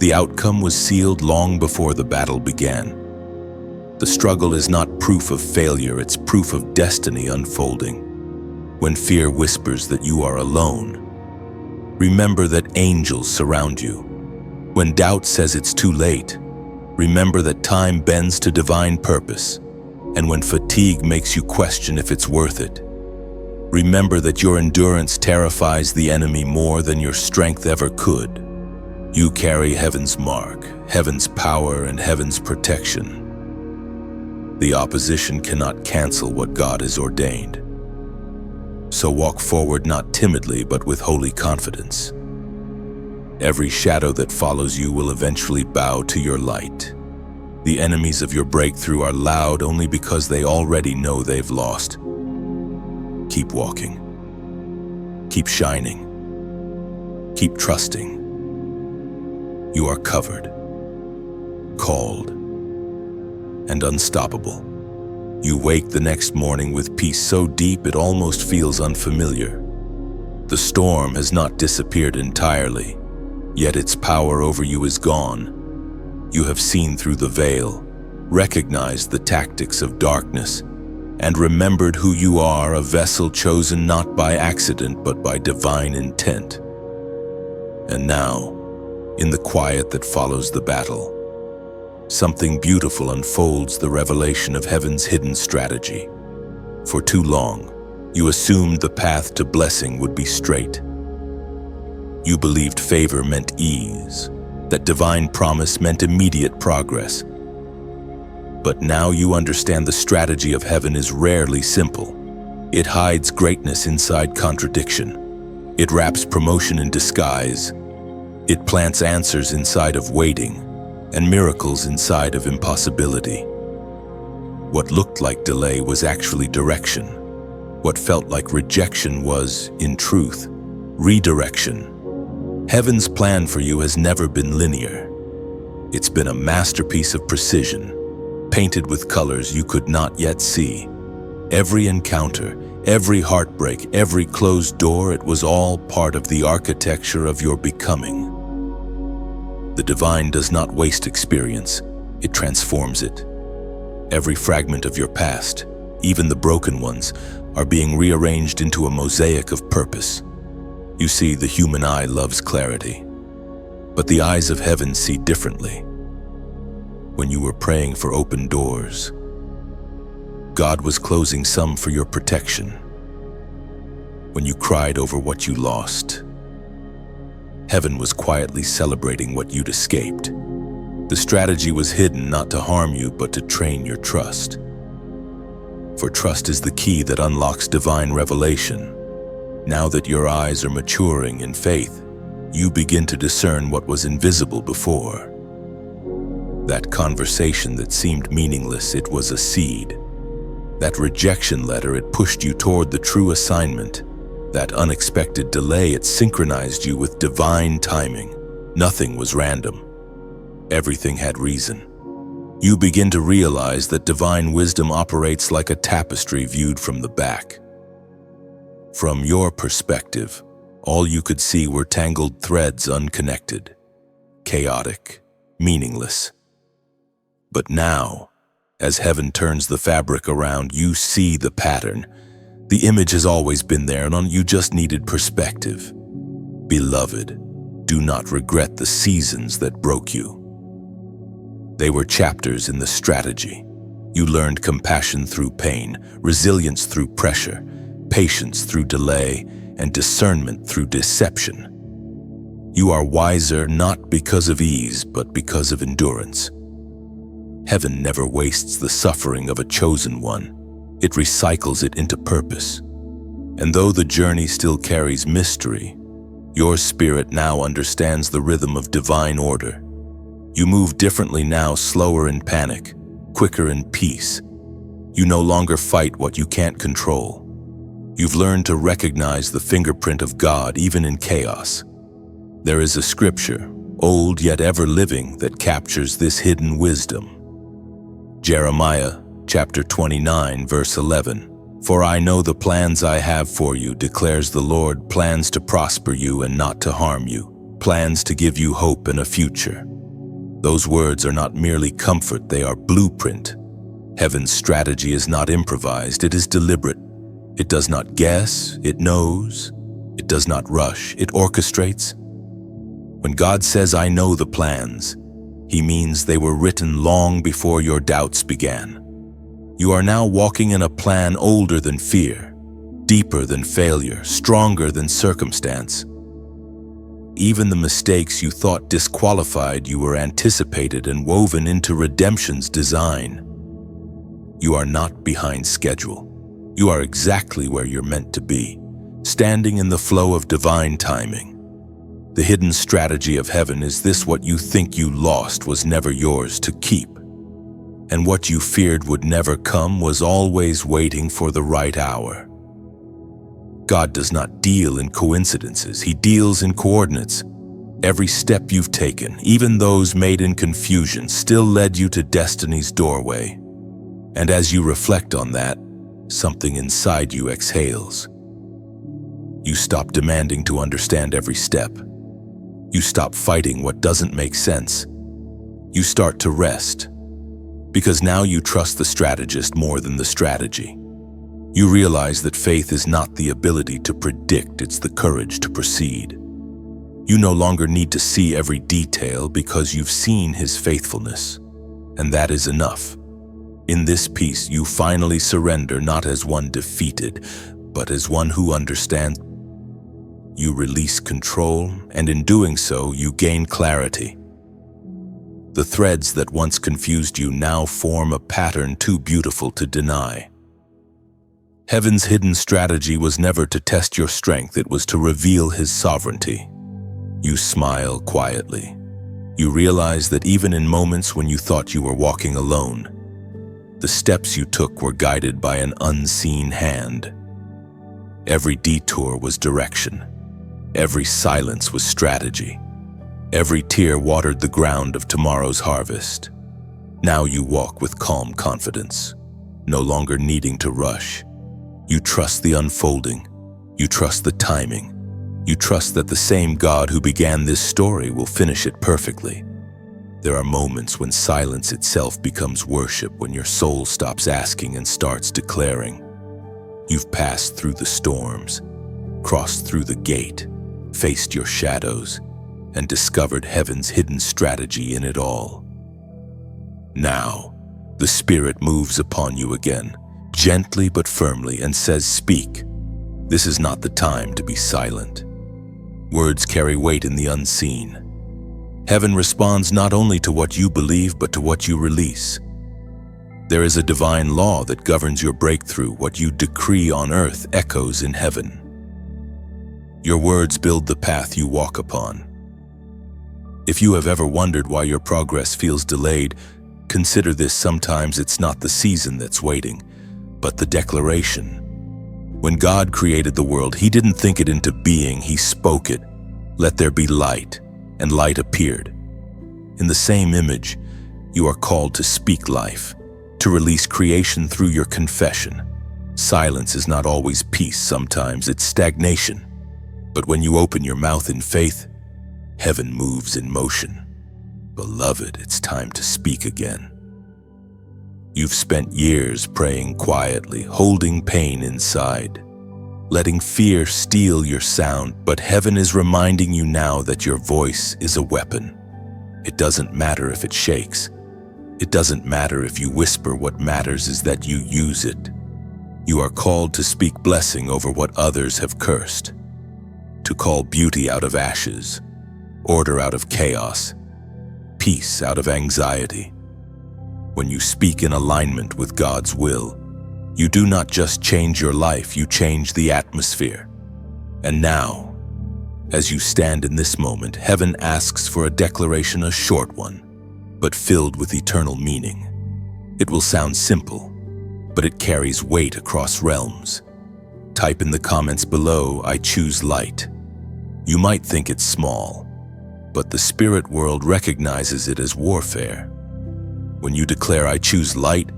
The outcome was sealed long before the battle began. The struggle is not proof of failure, it's proof of destiny unfolding. When fear whispers that you are alone, remember that angels surround you. When doubt says it's too late, remember that time bends to divine purpose. And when fatigue makes you question if it's worth it, remember that your endurance terrifies the enemy more than your strength ever could. You carry heaven's mark, heaven's power, and heaven's protection. The opposition cannot cancel what God has ordained. So walk forward not timidly, but with holy confidence. Every shadow that follows you will eventually bow to your light. The enemies of your breakthrough are loud only because they already know they've lost. Keep walking. Keep shining. Keep trusting. You are covered, called, and unstoppable. You wake the next morning with peace so deep it almost feels unfamiliar. The storm has not disappeared entirely, Yet its power over you is gone. You have seen through the veil, recognized the tactics of darkness, and remembered who you are, a vessel chosen not by accident but by divine intent. And now, in the quiet that follows the battle, something beautiful unfolds, the revelation of heaven's hidden strategy. For too long, you assumed the path to blessing would be straight. You believed favor meant ease, that divine promise meant immediate progress. But now you understand the strategy of heaven is rarely simple. It hides greatness inside contradiction. It wraps promotion in disguise. It plants answers inside of waiting, and miracles inside of impossibility. What looked like delay was actually direction. What felt like rejection was, in truth, redirection. Heaven's plan for you has never been linear. It's been a masterpiece of precision, painted with colors you could not yet see. Every encounter, every heartbreak, every closed door, it was all part of the architecture of your becoming. The divine does not waste experience, it transforms it. Every fragment of your past, even the broken ones, are being rearranged into a mosaic of purpose. You see, the human eye loves clarity, but the eyes of heaven see differently. When you were praying for open doors, God was closing some for your protection. When you cried over what you lost, heaven was quietly celebrating what you'd escaped. The strategy was hidden not to harm you, but to train your trust. For trust is the key that unlocks divine revelation. Now that your eyes are maturing in faith, you begin to discern what was invisible before. That conversation that seemed meaningless, it was a seed. That rejection letter, it pushed you toward the true assignment. That unexpected delay, it synchronized you with divine timing. Nothing was random. Everything had reason. You begin to realize that divine wisdom operates like a tapestry viewed from the back. From your perspective, all you could see were tangled threads, unconnected, chaotic, meaningless. But now, as heaven turns the fabric around, you see the pattern. The image has always been there, and you just needed perspective. Beloved, do not regret the seasons that broke you. They were chapters in the strategy. You learned compassion through pain, resilience through pressure, patience through delay, and discernment through deception. You are wiser not because of ease, but because of endurance. Heaven never wastes the suffering of a chosen one. It recycles it into purpose. And though the journey still carries mystery, your spirit now understands the rhythm of divine order. You move differently now, slower in panic, quicker in peace. You no longer fight what you can't control. You've learned to recognize the fingerprint of God even in chaos. There is a scripture, old yet ever living, that captures this hidden wisdom. Jeremiah chapter 29, verse 11. For I know the plans I have for you, declares the Lord, plans to prosper you and not to harm you, plans to give you hope and a future. Those words are not merely comfort, they are blueprint. Heaven's strategy is not improvised, it is deliberate. It does not guess, it knows. It does not rush, it orchestrates. When God says, I know the plans, He means they were written long before your doubts began. You are now walking in a plan older than fear, deeper than failure, stronger than circumstance. Even the mistakes you thought disqualified you were anticipated and woven into redemption's design. You are not behind schedule. You are exactly where you're meant to be, standing in the flow of divine timing. The hidden strategy of heaven is this: what you think you lost was never yours to keep. And what you feared would never come was always waiting for the right hour. God does not deal in coincidences, He deals in coordinates. Every step you've taken, even those made in confusion, still led you to destiny's doorway. And as you reflect on that, something inside you exhales. You stop demanding to understand every step. You stop fighting what doesn't make sense. You start to rest, because now you trust the strategist more than the strategy. You realize that faith is not the ability to predict, it's the courage to proceed. You no longer need to see every detail because you've seen his faithfulness, and that is enough. In this peace, you finally surrender not as one defeated, but as one who understands. You release control, and in doing so, you gain clarity. The threads that once confused you now form a pattern too beautiful to deny. Heaven's hidden strategy was never to test your strength, it was to reveal his sovereignty. You smile quietly. You realize that even in moments when you thought you were walking alone, the steps you took were guided by an unseen hand. Every detour was direction. Every silence was strategy. Every tear watered the ground of tomorrow's harvest. Now you walk with calm confidence, no longer needing to rush. You trust the unfolding. You trust the timing. You trust that the same God who began this story will finish it perfectly. There are moments when silence itself becomes worship, when your soul stops asking and starts declaring. You've passed through the storms, crossed through the gate, faced your shadows, and discovered heaven's hidden strategy in it all. Now, the Spirit moves upon you again, gently but firmly, and says, "Speak. This is not the time to be silent." Words carry weight in the unseen. Heaven responds not only to what you believe, but to what you release. There is a divine law that governs your breakthrough. What you decree on earth echoes in heaven. Your words build the path you walk upon. If you have ever wondered why your progress feels delayed, consider this: sometimes it's not the season that's waiting, but the declaration. When God created the world, he didn't think it into being, he spoke it. "Let there be light," and light appeared. In the same image, you are called to speak life, to release creation through your confession. Silence is not always peace, sometimes it's stagnation. But when you open your mouth in faith, heaven moves in motion. Beloved, it's time to speak again. You've spent years praying quietly, holding pain inside, letting fear steal your sound, but heaven is reminding you now that your voice is a weapon. It doesn't matter if it shakes. It doesn't matter if you whisper. What matters is that you use it. You are called to speak blessing over what others have cursed, to call beauty out of ashes, order out of chaos, peace out of anxiety. When you speak in alignment with God's will, you do not just change your life, you change the atmosphere. And now, as you stand in this moment, heaven asks for a declaration, a short one, but filled with eternal meaning. It will sound simple, but it carries weight across realms. Type in the comments below, "I choose light." You might think it's small, but the spirit world recognizes it as warfare. When you declare, "I choose light,"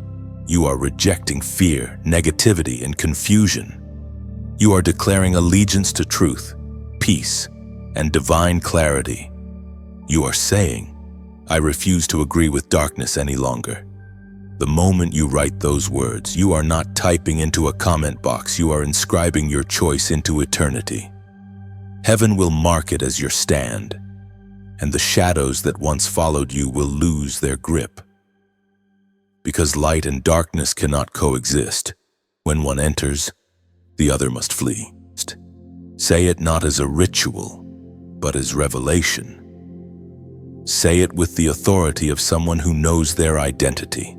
you are rejecting fear, negativity, and confusion. You are declaring allegiance to truth, peace, and divine clarity. You are saying, "I refuse to agree with darkness any longer." The moment you write those words, you are not typing into a comment box, you are inscribing your choice into eternity. Heaven will mark it as your stand, and the shadows that once followed you will lose their grip. Because light and darkness cannot coexist. When one enters, the other must flee. Say it not as a ritual, but as revelation. Say it with the authority of someone who knows their identity.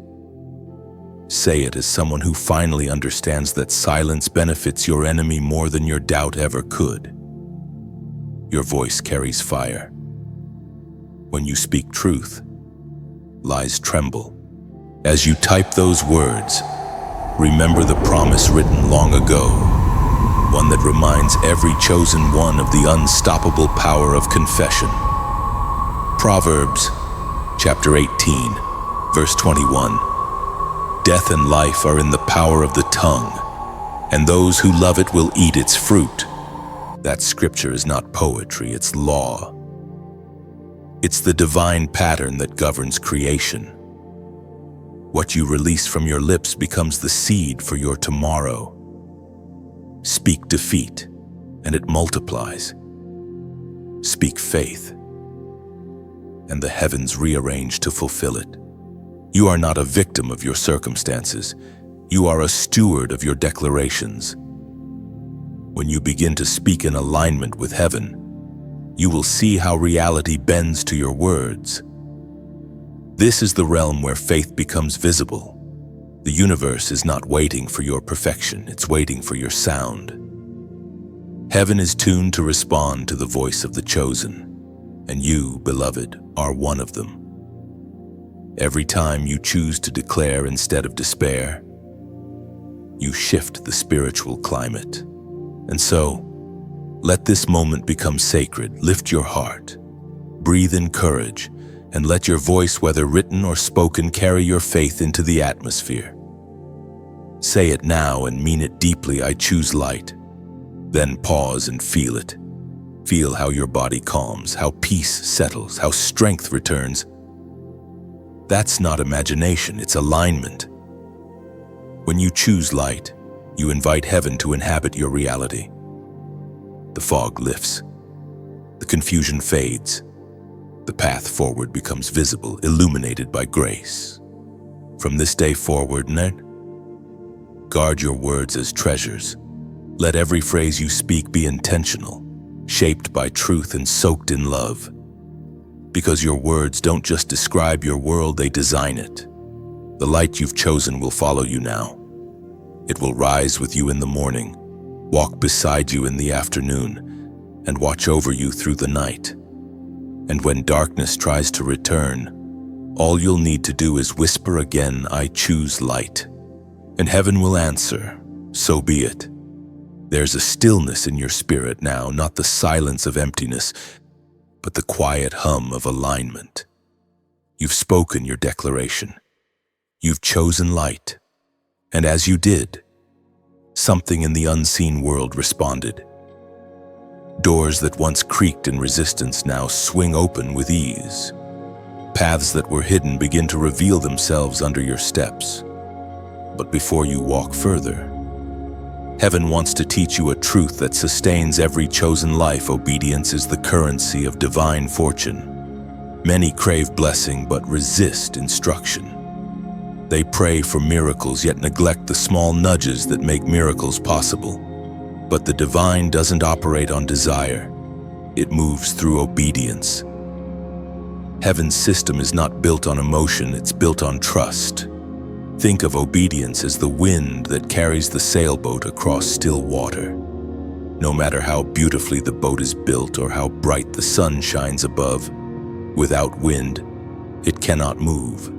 Say it as someone who finally understands that silence benefits your enemy more than your doubt ever could. Your voice carries fire. When you speak truth, lies tremble. As you type those words, remember the promise written long ago, one that reminds every chosen one of the unstoppable power of confession. Proverbs chapter 18, verse 21. Death and life are in the power of the tongue, and those who love it will eat its fruit. That scripture is not poetry, it's law. It's the divine pattern that governs creation. What you release from your lips becomes the seed for your tomorrow. Speak defeat, and it multiplies. Speak faith, and the heavens rearrange to fulfill it. You are not a victim of your circumstances. You are a steward of your declarations. When you begin to speak in alignment with heaven, you will see how reality bends to your words. This is the realm where faith becomes visible. The universe is not waiting for your perfection, it's waiting for your sound. Heaven is tuned to respond to the voice of the chosen, and you, beloved, are one of them. Every time you choose to declare instead of despair, you shift the spiritual climate. And so, let this moment become sacred. Lift your heart, breathe in courage, and let your voice, whether written or spoken, carry your faith into the atmosphere. Say it now and mean it deeply. I choose light. Then pause and feel it. Feel how your body calms, how peace settles, how strength returns. That's not imagination, it's alignment. When you choose light, you invite heaven to inhabit your reality. The fog lifts. The confusion fades. The path forward becomes visible, illuminated by grace. From this day forward, guard your words as treasures. Let every phrase you speak be intentional, shaped by truth and soaked in love. Because your words don't just describe your world, they design it. The light you've chosen will follow you now. It will rise with you in the morning, walk beside you in the afternoon, and watch over you through the night. And when darkness tries to return, all you'll need to do is whisper again, I choose light. And heaven will answer, so be it. There's a stillness in your spirit now, not the silence of emptiness, but the quiet hum of alignment. You've spoken your declaration. You've chosen light. And as you did, something in the unseen world responded. Doors that once creaked in resistance now swing open with ease. Paths that were hidden begin to reveal themselves under your steps. But before you walk further, heaven wants to teach you a truth that sustains every chosen life. Obedience is the currency of divine fortune. Many crave blessing but resist instruction. They pray for miracles yet neglect the small nudges that make miracles possible. But the divine doesn't operate on desire. It moves through obedience. Heaven's system is not built on emotion, it's built on trust. Think of obedience as the wind that carries the sailboat across still water. No matter how beautifully the boat is built or how bright the sun shines above, without wind, it cannot move.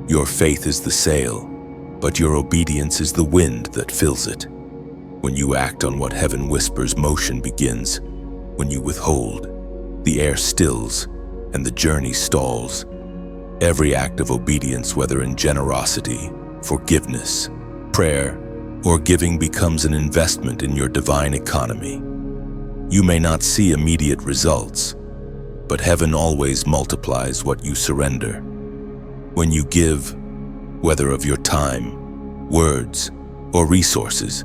Your faith is the sail, but your obedience is the wind that fills it. When you act on what heaven whispers, motion begins. When you withhold, the air stills and the journey stalls. Every act of obedience, whether in generosity, forgiveness, prayer, or giving, becomes an investment in your divine economy. You may not see immediate results, but heaven always multiplies what you surrender. When you give, whether of your time, words, or resources,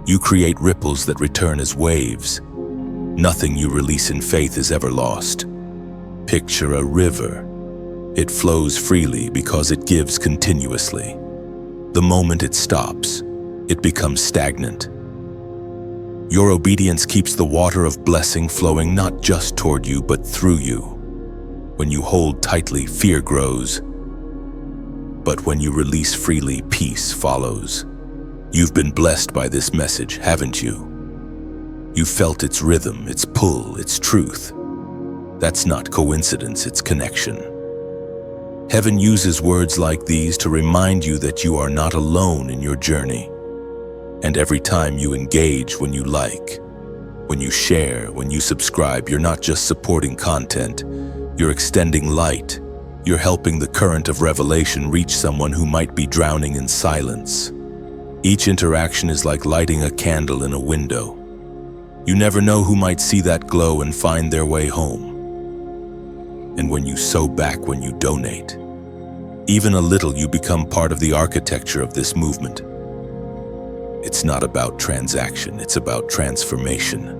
you create ripples that return as waves. Nothing you release in faith is ever lost. Picture a river. It flows freely because it gives continuously. The moment it stops, it becomes stagnant. Your obedience keeps the water of blessing flowing not just toward you, but through you. When you hold tightly, fear grows. But when you release freely, peace follows. You've been blessed by this message, haven't you? You felt its rhythm, its pull, its truth. That's not coincidence, it's connection. Heaven uses words like these to remind you that you are not alone in your journey. And every time you engage, when you like, when you share, when you subscribe, you're not just supporting content, you're extending light. You're helping the current of revelation reach someone who might be drowning in silence. Each interaction is like lighting a candle in a window. You never know who might see that glow and find their way home. And when you sow back, when you donate, even a little, you become part of the architecture of this movement. It's not about transaction, it's about transformation.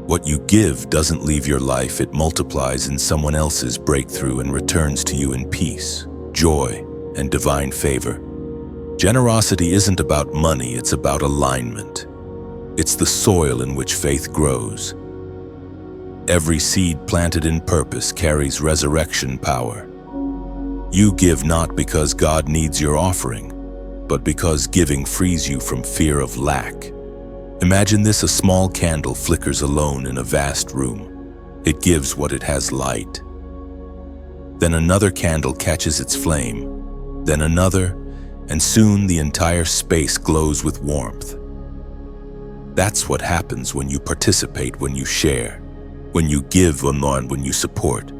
What you give doesn't leave your life, it multiplies in someone else's breakthrough and returns to you in peace, joy, and divine favor. Generosity isn't about money, it's about alignment. It's the soil in which faith grows. Every seed planted in purpose carries resurrection power. You give not because God needs your offering, but because giving frees you from fear of lack. Imagine this: a small candle flickers alone in a vast room. It gives what it has: light. Then another candle catches its flame, then another, and soon the entire space glows with warmth. That's what happens when you participate, when you share, when you give, and when you support.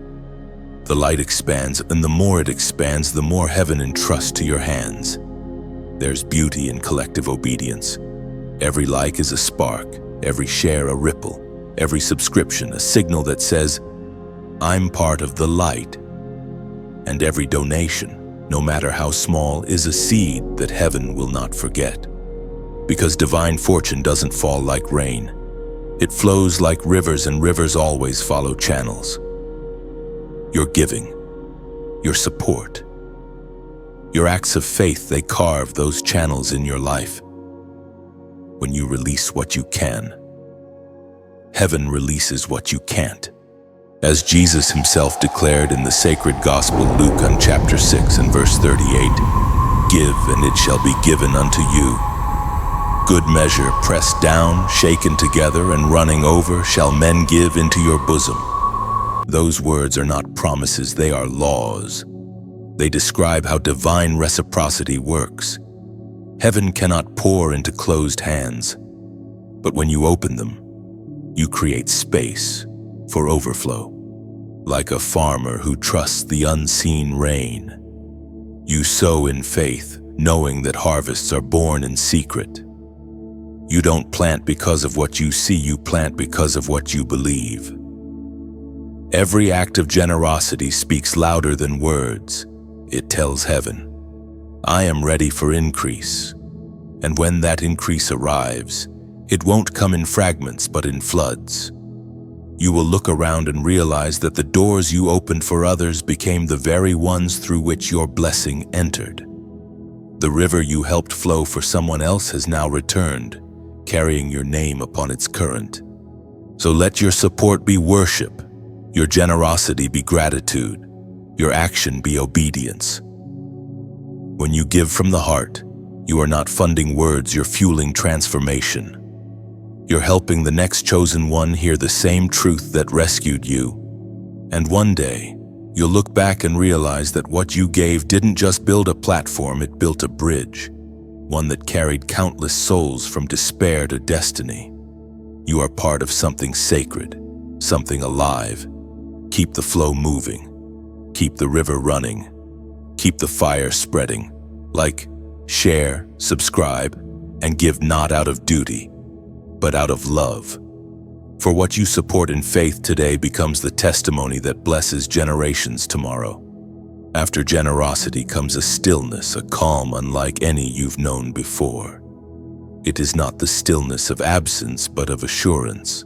The light expands, and the more it expands, the more heaven entrusts to your hands. There's beauty in collective obedience. Every like is a spark, every share a ripple, every subscription a signal that says, I'm part of the light. And every donation, no matter how small, is a seed that heaven will not forget. Because divine fortune doesn't fall like rain. It flows like rivers, and rivers always follow channels. Your giving, your support, your acts of faith, they carve those channels in your life. When you release what you can, heaven releases what you can't. As Jesus himself declared in the sacred gospel, Luke chapter 6 and verse 38, "Give, and it shall be given unto you. Good measure, pressed down, shaken together, and running over, shall men give into your bosom." Those words are not promises, they are laws. They describe how divine reciprocity works. Heaven cannot pour into closed hands, but when you open them, you create space for overflow. Like a farmer who trusts the unseen rain, you sow in faith, knowing that harvests are born in secret. You don't plant because of what you see, you plant because of what you believe. Every act of generosity speaks louder than words. It tells heaven, I am ready for increase. And when that increase arrives, it won't come in fragments but in floods. You will look around and realize that the doors you opened for others became the very ones through which your blessing entered. The river you helped flow for someone else has now returned, carrying your name upon its current. So let your support be worship, your generosity be gratitude, your action be obedience. When you give from the heart, you are not funding words, you're fueling transformation. You're helping the next chosen one hear the same truth that rescued you. And one day, you'll look back and realize that what you gave didn't just build a platform, it built a bridge, one that carried countless souls from despair to destiny. You are part of something sacred, something alive. Keep the flow moving. Keep the river running. Keep the fire spreading. Like, share, subscribe, and give not out of duty, but out of love. For what you support in faith today becomes the testimony that blesses generations tomorrow. After generosity comes a stillness, a calm unlike any you've known before. It is not the stillness of absence, but of assurance.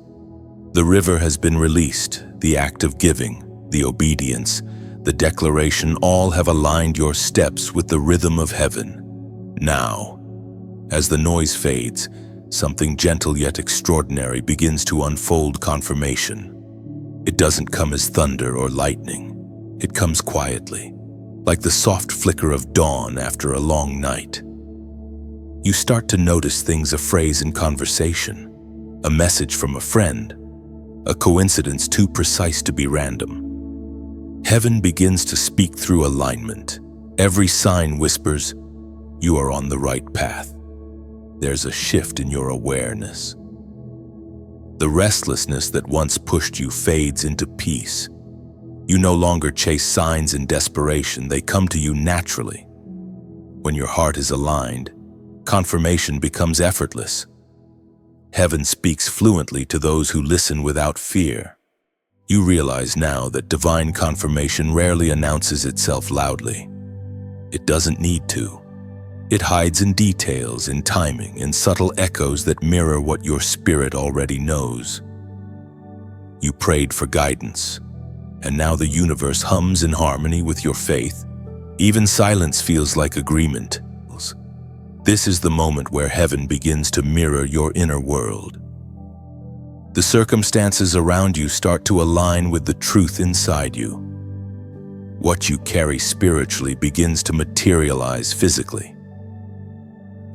The river has been released, the act of giving, the obedience, the declaration, all have aligned your steps with the rhythm of heaven. Now, as the noise fades, something gentle yet extraordinary begins to unfold. Confirmation. It doesn't come as thunder or lightning. It comes quietly, like the soft flicker of dawn after a long night. You start to notice things: a phrase in conversation, a message from a friend, a coincidence too precise to be random. Heaven begins to speak through alignment. Every sign whispers, you are on the right path. There's a shift in your awareness. The restlessness that once pushed you fades into peace. You no longer chase signs in desperation, they come to you naturally. When your heart is aligned, confirmation becomes effortless. Heaven speaks fluently to those who listen without fear. You realize now that divine confirmation rarely announces itself loudly. It doesn't need to. It hides in details, in timing, in subtle echoes that mirror what your spirit already knows. You prayed for guidance, and now the universe hums in harmony with your faith. Even silence feels like agreement. This is the moment where heaven begins to mirror your inner world. The circumstances around you start to align with the truth inside you. What you carry spiritually begins to materialize physically.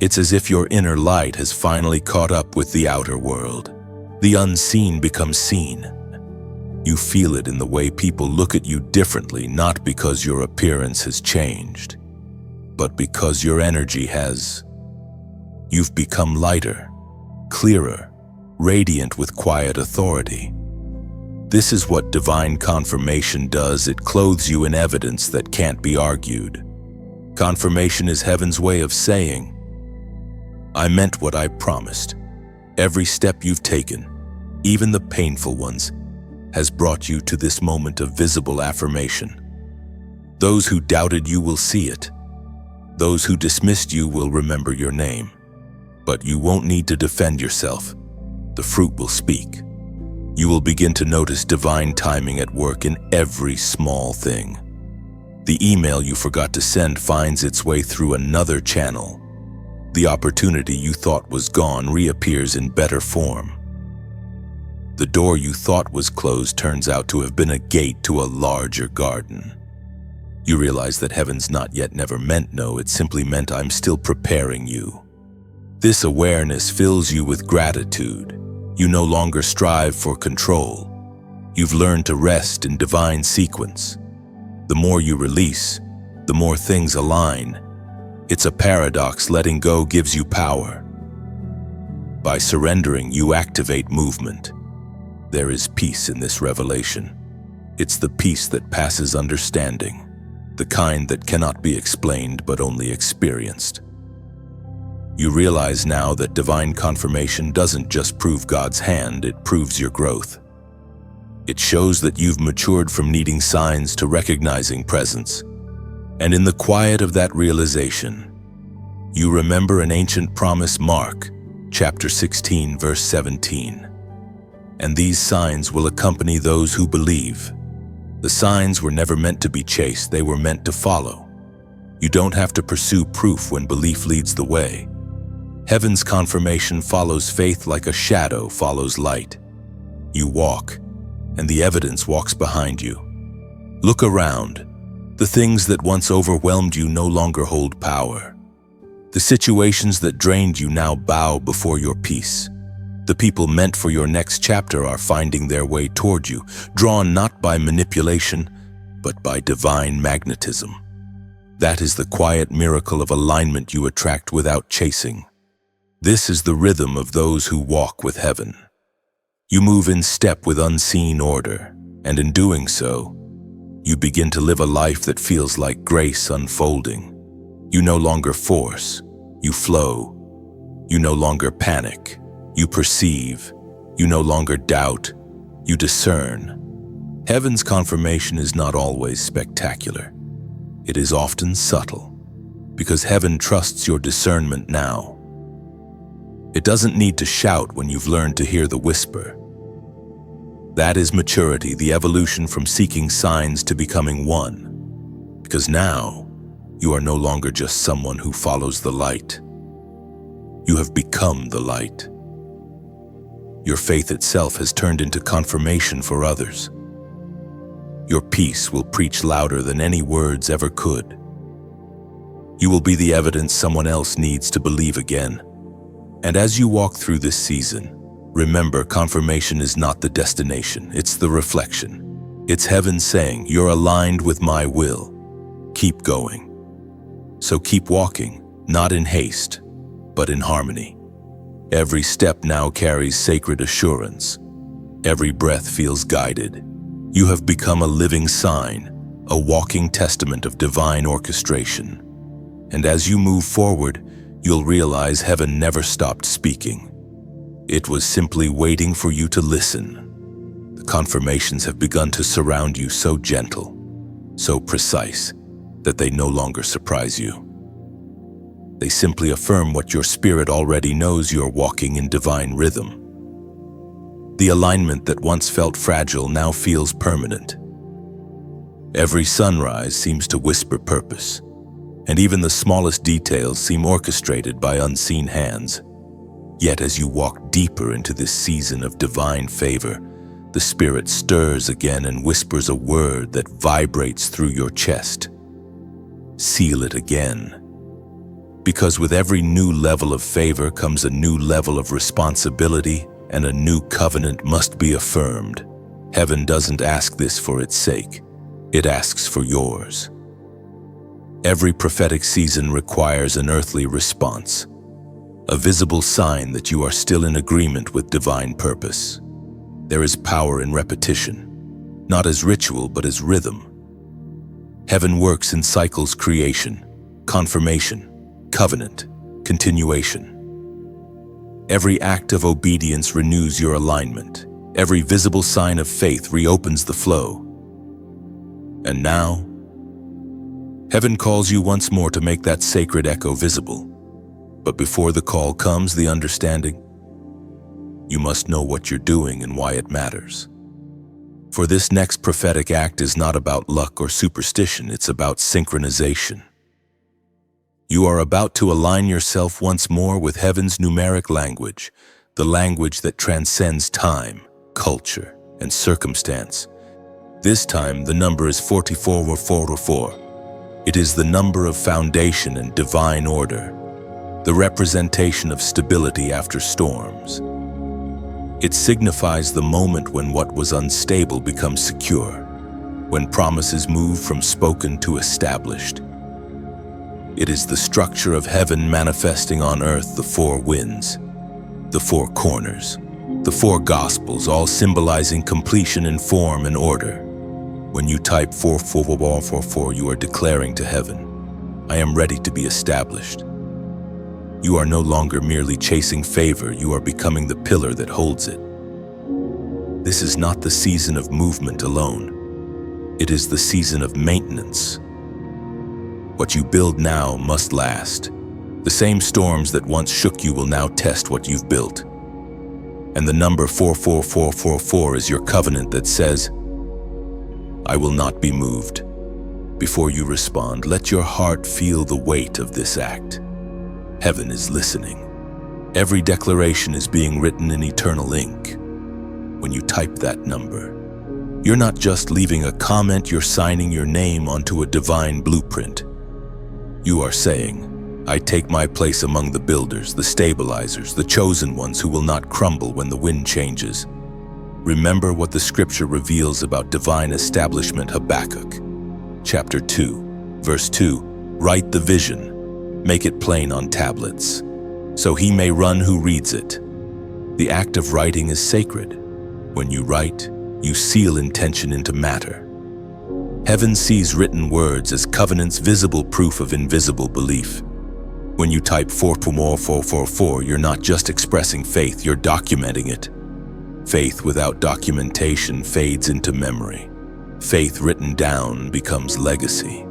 It's as if your inner light has finally caught up with the outer world. The unseen becomes seen. You feel it in the way people look at you differently, not because your appearance has changed, but because your energy has. You've become lighter, clearer, radiant with quiet authority. This is what divine confirmation does. It clothes you in evidence that can't be argued. Confirmation is heaven's way of saying, I meant what I promised. Every step you've taken, even the painful ones, has brought you to this moment of visible affirmation. Those who doubted you will see it. Those who dismissed you will remember your name. But you won't need to defend yourself. The fruit will speak. You will begin to notice divine timing at work in every small thing. The email you forgot to send finds its way through another channel. The opportunity you thought was gone reappears in better form. The door you thought was closed turns out to have been a gate to a larger garden. You realize that heaven's not yet never meant no, it simply meant I'm still preparing you. This awareness fills you with gratitude. You no longer strive for control. You've learned to rest in divine sequence. The more you release, the more things align. It's a paradox. Letting go gives you power. By surrendering, you activate movement. There is peace in this revelation. It's the peace that passes understanding, the kind that cannot be explained but only experienced. You realize now that divine confirmation doesn't just prove God's hand, it proves your growth. It shows that you've matured from needing signs to recognizing presence. And in the quiet of that realization, you remember an ancient promise, Mark, chapter 16, verse 17. And these signs will accompany those who believe. The signs were never meant to be chased, they were meant to follow. You don't have to pursue proof when belief leads the way. Heaven's confirmation follows faith like a shadow follows light. You walk, and the evidence walks behind you. Look around. The things that once overwhelmed you no longer hold power. The situations that drained you now bow before your peace. The people meant for your next chapter are finding their way toward you, drawn not by manipulation, but by divine magnetism. That is the quiet miracle of alignment you attract without chasing. This is the rhythm of those who walk with heaven. You move in step with unseen order, and in doing so, you begin to live a life that feels like grace unfolding. You no longer force, you flow. You no longer panic, you perceive. You no longer doubt, you discern. Heaven's confirmation is not always spectacular. It is often subtle, because heaven trusts your discernment now. It doesn't need to shout when you've learned to hear the whisper. That is maturity, the evolution from seeking signs to becoming one. Because now, you are no longer just someone who follows the light. You have become the light. Your faith itself has turned into confirmation for others. Your peace will preach louder than any words ever could. You will be the evidence someone else needs to believe again. And as you walk through this season, remember, confirmation is not the destination, it's the reflection. It's heaven saying, you're aligned with my will. Keep going. So keep walking, not in haste, but in harmony. Every step now carries sacred assurance. Every breath feels guided. You have become a living sign, a walking testament of divine orchestration. And as you move forward, you'll realize heaven never stopped speaking. It was simply waiting for you to listen. The Confirmations have begun to surround you so gentle, so precise, that they no longer surprise you. They simply affirm what your spirit already knows: you're walking in divine rhythm. The alignment that once felt fragile now feels permanent. Every sunrise seems to whisper purpose, and even the smallest details seem orchestrated by unseen hands. Yet as you walk deeper into this season of divine favor, the Spirit stirs again and whispers a word that vibrates through your chest. Seal it again. Because with every new level of favor comes a new level of responsibility, and a new covenant must be affirmed. Heaven doesn't ask this for its sake. It asks for yours. Every prophetic season requires an earthly response, a visible sign that you are still in agreement with divine purpose. There is power in repetition, not as ritual but as rhythm. Heaven works in cycles: creation, confirmation, covenant, continuation. Every act of obedience renews your alignment. Every visible sign of faith reopens the flow. And now, heaven calls you once more to make that sacred echo visible. But before the call comes the understanding. You must know what you're doing and why it matters. For this next prophetic act is not about luck or superstition, it's about synchronization. You are about to align yourself once more with heaven's numeric language, the language that transcends time, culture, and circumstance. This time, the number is 44. It is the number of foundation and divine order, the representation of stability after storms. It signifies the moment when what was unstable becomes secure, when promises move from spoken to established. It is the structure of heaven manifesting on earth: the four winds, the four corners, the four gospels, all symbolizing completion in form and order. When you type 4444, you are declaring to heaven, I am ready to be established. You are no longer merely chasing favor, you are becoming the pillar that holds it. This is not the season of movement alone. It is the season of maintenance. What you build now must last. The same storms that once shook you will now test what you've built. And the number 44444 is your covenant that says, I will not be moved. Before you respond, let your heart feel the weight of this act. Heaven is listening. Every declaration is being written in eternal ink. When you type that number, you're not just leaving a comment, you're signing your name onto a divine blueprint. You are saying, I take my place among the builders, the stabilizers, the chosen ones who will not crumble when the wind changes. Remember what the scripture reveals about divine establishment. Habakkuk, chapter 2, verse 2, write the vision. Make it plain on tablets, so he may run who reads it. The act of writing is sacred. When you write, you seal intention into matter. Heaven sees written words as covenants, visible proof of invisible belief. When you type 4444, you're not just expressing faith, you're documenting it. Faith without documentation fades into memory. Faith written down becomes legacy.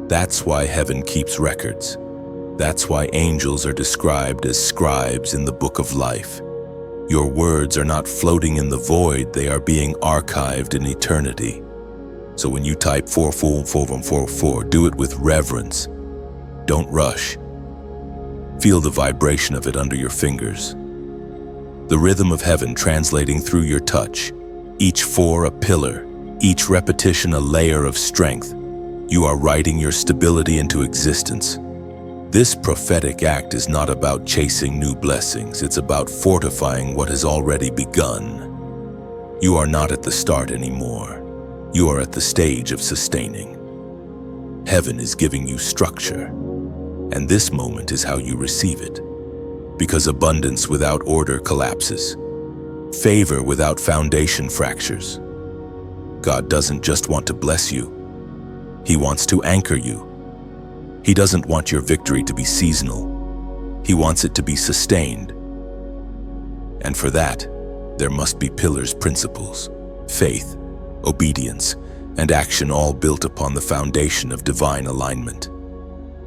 That's why heaven keeps records. That's why angels are described as scribes in the book of life. Your words are not floating in the void, they are being archived in eternity. So when you type 4444, do it with reverence. Don't rush. Feel the vibration of it under your fingers. The rhythm of heaven translating through your touch. Each four a pillar, each repetition a layer of strength. You are writing your stability into existence. This prophetic act is not about chasing new blessings, it's about fortifying what has already begun. You are not at the start anymore. You are at the stage of sustaining. Heaven is giving you structure, and this moment is how you receive it. Because abundance without order collapses. Favor without foundation fractures. God doesn't just want to bless you. He wants to anchor you. He doesn't want your victory to be seasonal. He wants it to be sustained. And for that, There must be pillars, principles, faith, obedience, and action, all built upon the foundation of divine alignment.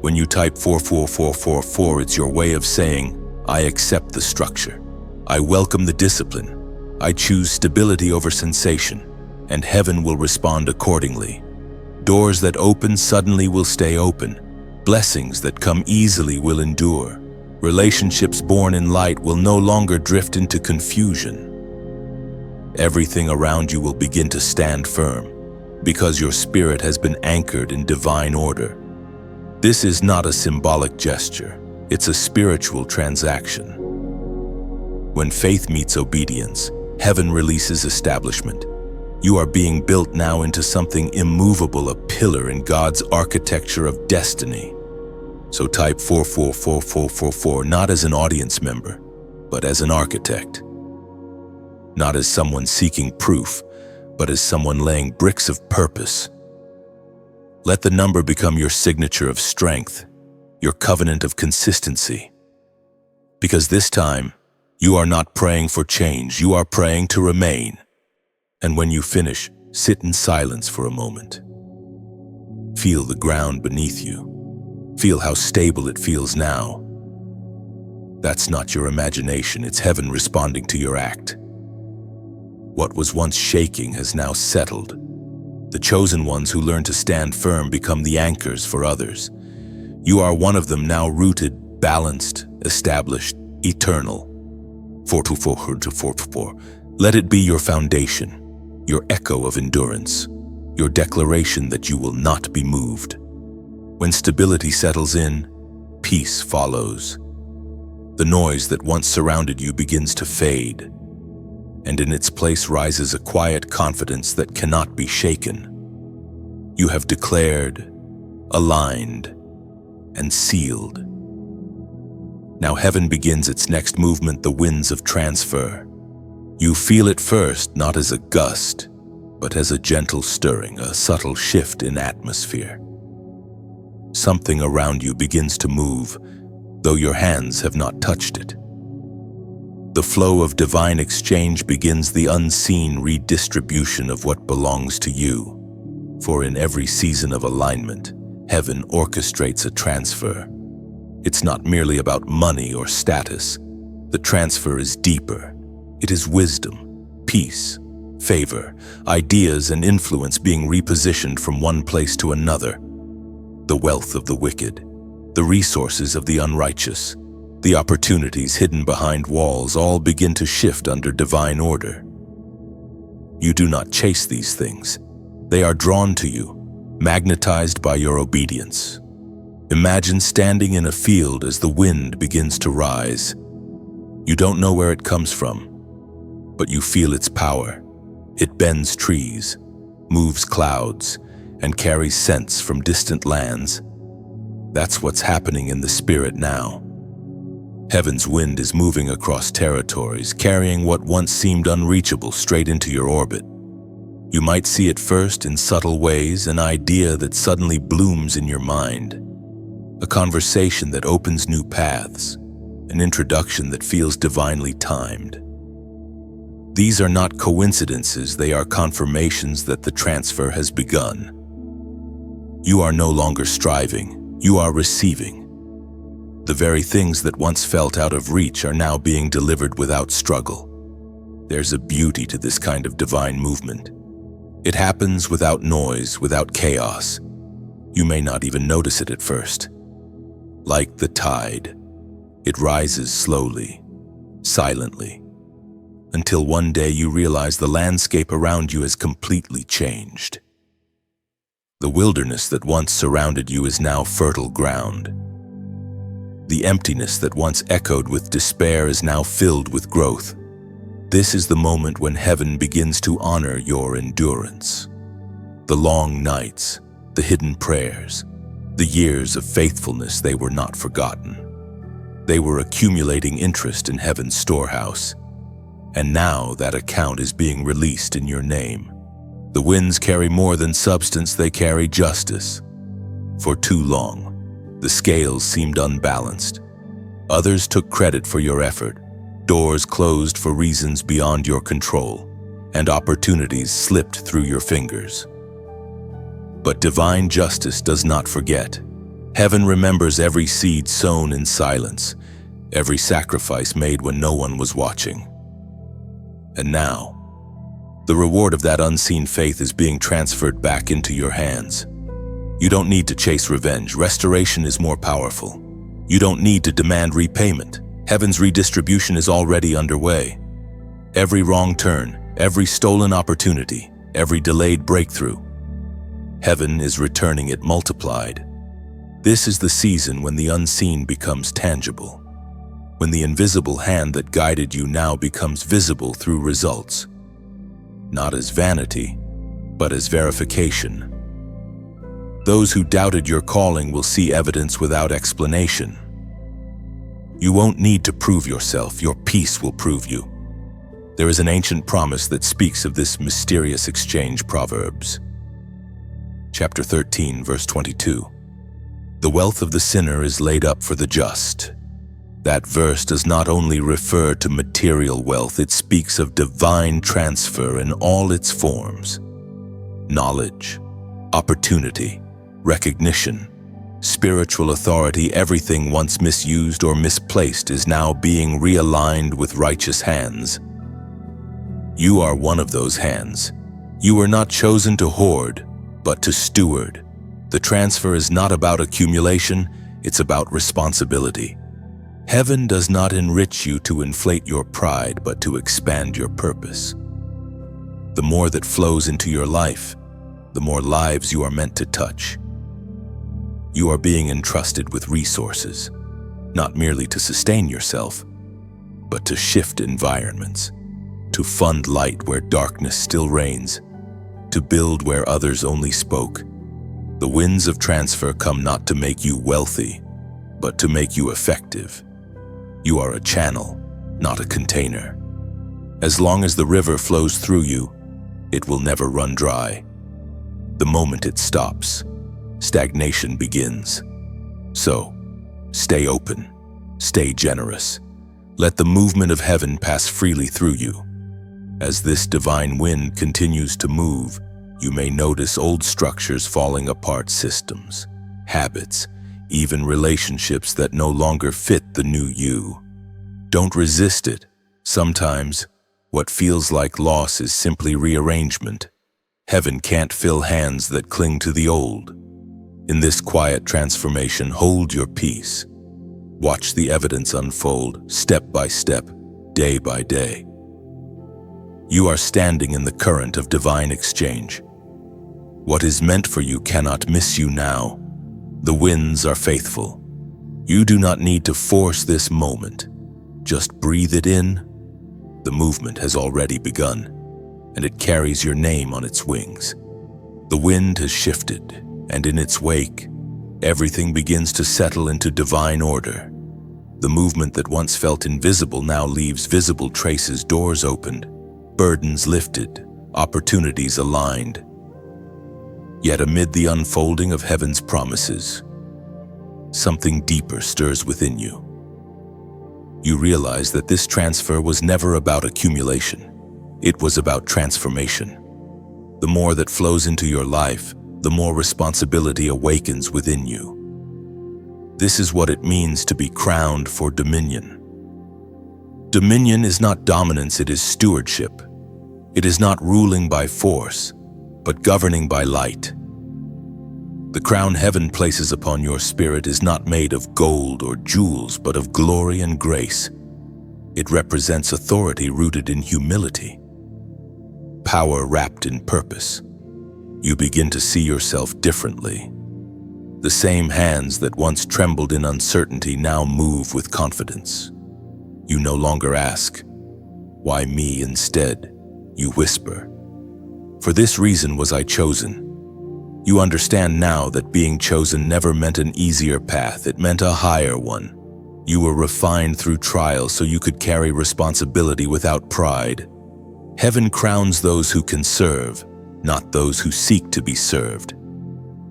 When you type 44444, it's your way of saying, I accept the structure. I welcome the discipline. I choose stability over sensation, and heaven will respond accordingly. Doors that open suddenly will stay open. Blessings that come easily will endure. Relationships born in light will no longer drift into confusion. Everything around you will begin to stand firm, because your spirit has been anchored in divine order. This is not a symbolic gesture, it's a spiritual transaction. When faith meets obedience, heaven releases establishment. You are being built now into something immovable, a pillar in God's architecture of destiny. So type 44444 not as an audience member, but as an architect. Not as someone seeking proof, but as someone laying bricks of purpose. Let the number become your signature of strength, your covenant of consistency. Because this time, you are not praying for change, you are praying to remain. And when you finish, sit in silence for a moment. Feel the ground beneath you. Feel how stable it feels now. That's not your imagination, it's heaven responding to your act. What was once shaking has now settled. The chosen ones who learn to stand firm become the anchors for others. You are one of them, now rooted, balanced, established, eternal. 424. Let it be your foundation, your echo of endurance, your declaration that you will not be moved. When stability settles in, peace follows. The noise that once surrounded you begins to fade, and in its place rises a quiet confidence that cannot be shaken. You have declared, aligned, and sealed. Now heaven begins its next movement, the winds of transfer. You feel it first, not as a gust, but as a gentle stirring, a subtle shift in atmosphere. Something around you begins to move, though your hands have not touched it. The flow of divine exchange begins, the unseen redistribution of what belongs to you. For in every season of alignment, heaven orchestrates a transfer. It's not merely about money or status. The transfer is deeper. It is wisdom, peace, favor, ideas and influence being repositioned from one place to another. The wealth of the wicked, the resources of the unrighteous, the opportunities hidden behind walls all begin to shift under divine order. You do not chase these things. They are drawn to you, magnetized by your obedience. Imagine standing in a field as the wind begins to rise. You don't know where it comes from, but you feel its power. It bends trees, moves clouds, and carries scents from distant lands. That's what's happening in the spirit now. Heaven's wind is moving across territories, carrying what once seemed unreachable straight into your orbit. You might see it first in subtle ways, an idea that suddenly blooms in your mind, a conversation that opens new paths, an introduction that feels divinely timed. These are not coincidences, they are confirmations that the transfer has begun. You are no longer striving, you are receiving. The very things that once felt out of reach are now being delivered without struggle. There's a beauty to this kind of divine movement. It happens without noise, without chaos. You may not even notice it at first. Like the tide, it rises slowly, silently, until one day you realize the landscape around you has completely changed. The wilderness that once surrounded you is now fertile ground. The emptiness that once echoed with despair is now filled with growth. This is the moment when heaven begins to honor your endurance. The long nights, the hidden prayers, the years of faithfulness, they were not forgotten. They were accumulating interest in heaven's storehouse. And now that account is being released in your name. The winds carry more than substance, they carry justice. For too long, the scales seemed unbalanced. Others took credit for your effort, Doors closed for reasons beyond your control, and opportunities slipped through your fingers. But divine justice does not forget. Heaven remembers every seed sown in silence, every sacrifice made when no one was watching. And now, the reward of that unseen faith is being transferred back into your hands. You don't need to chase revenge. Restoration is more powerful. You don't need to demand repayment. Heaven's redistribution is already underway. Every wrong turn, every stolen opportunity, every delayed breakthrough, heaven is returning it multiplied. This is the season when the unseen becomes tangible, when the invisible hand that guided you now becomes visible through results, not as vanity, but as verification. Those who doubted your calling will see evidence without explanation. You won't need to prove yourself, your peace will prove you. There is an ancient promise that speaks of this mysterious exchange. Proverbs chapter 13, verse 22. The wealth of the sinner is laid up for the just. That verse does not only refer to material wealth, it speaks of divine transfer in all its forms. Knowledge, opportunity, recognition, spiritual authority, everything once misused or misplaced is now being realigned with righteous hands. You are one of those hands. You were not chosen to hoard, but to steward. The transfer is not about accumulation, it's about responsibility. Heaven does not enrich you to inflate your pride, but to expand your purpose. The more that flows into your life, the more lives you are meant to touch. You are being entrusted with resources, not merely to sustain yourself, but to shift environments, to fund light where darkness still reigns, to build where others only spoke. The winds of transfer come not to make you wealthy, but to make you effective. You are a channel, not a container. As long as the river flows through you, it will never run dry. The moment it stops, stagnation begins. So, stay open, stay generous. Let the movement of heaven pass freely through you. As this divine wind continues to move, you may notice old structures falling apart, systems, habits, even relationships that no longer fit the new you. Don't resist it. Sometimes, what feels like loss is simply rearrangement. Heaven can't fill hands that cling to the old. In this quiet transformation, hold your peace. Watch the evidence unfold, step by step, day by day. You are standing in the current of divine exchange. What is meant for you cannot miss you now. The winds are faithful. You do not need to force this moment. Just breathe it in. The movement has already begun, and it carries your name on its wings. The wind has shifted, and in its wake, everything begins to settle into divine order. The movement that once felt invisible now leaves visible traces, doors opened, burdens lifted, opportunities aligned. Yet amid the unfolding of heaven's promises, something deeper stirs within you. You realize that this transfer was never about accumulation. It was about transformation. The more that flows into your life, the more responsibility awakens within you. This is what it means to be crowned for dominion. Dominion is not dominance, it is stewardship. It is not ruling by force, but governing by light. The crown heaven places upon your spirit is not made of gold or jewels, but of glory and grace. It represents authority rooted in humility, power wrapped in purpose. You begin to see yourself differently. The same hands that once trembled in uncertainty now move with confidence. You no longer ask, "Why me?" Instead, you whisper, "For this reason was I chosen." You understand now that being chosen never meant an easier path, it meant a higher one. You were refined through trial so you could carry responsibility without pride. Heaven crowns those who can serve, not those who seek to be served.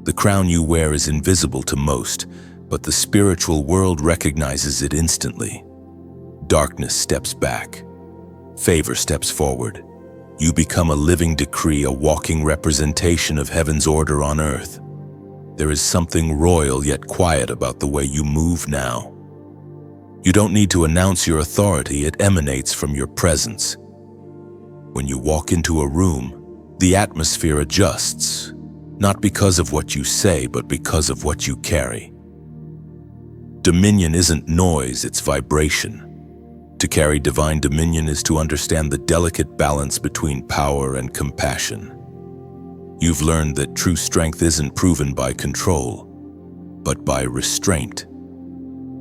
The crown you wear is invisible to most, but the spiritual world recognizes it instantly. Darkness steps back. Favor steps forward. You become a living decree, a walking representation of heaven's order on earth. There is something royal yet quiet about the way you move now. You don't need to announce your authority, it emanates from your presence. When you walk into a room, the atmosphere adjusts, not because of what you say, but because of what you carry. Dominion isn't noise, it's vibration. To carry divine dominion is to understand the delicate balance between power and compassion. You've learned that true strength isn't proven by control, but by restraint.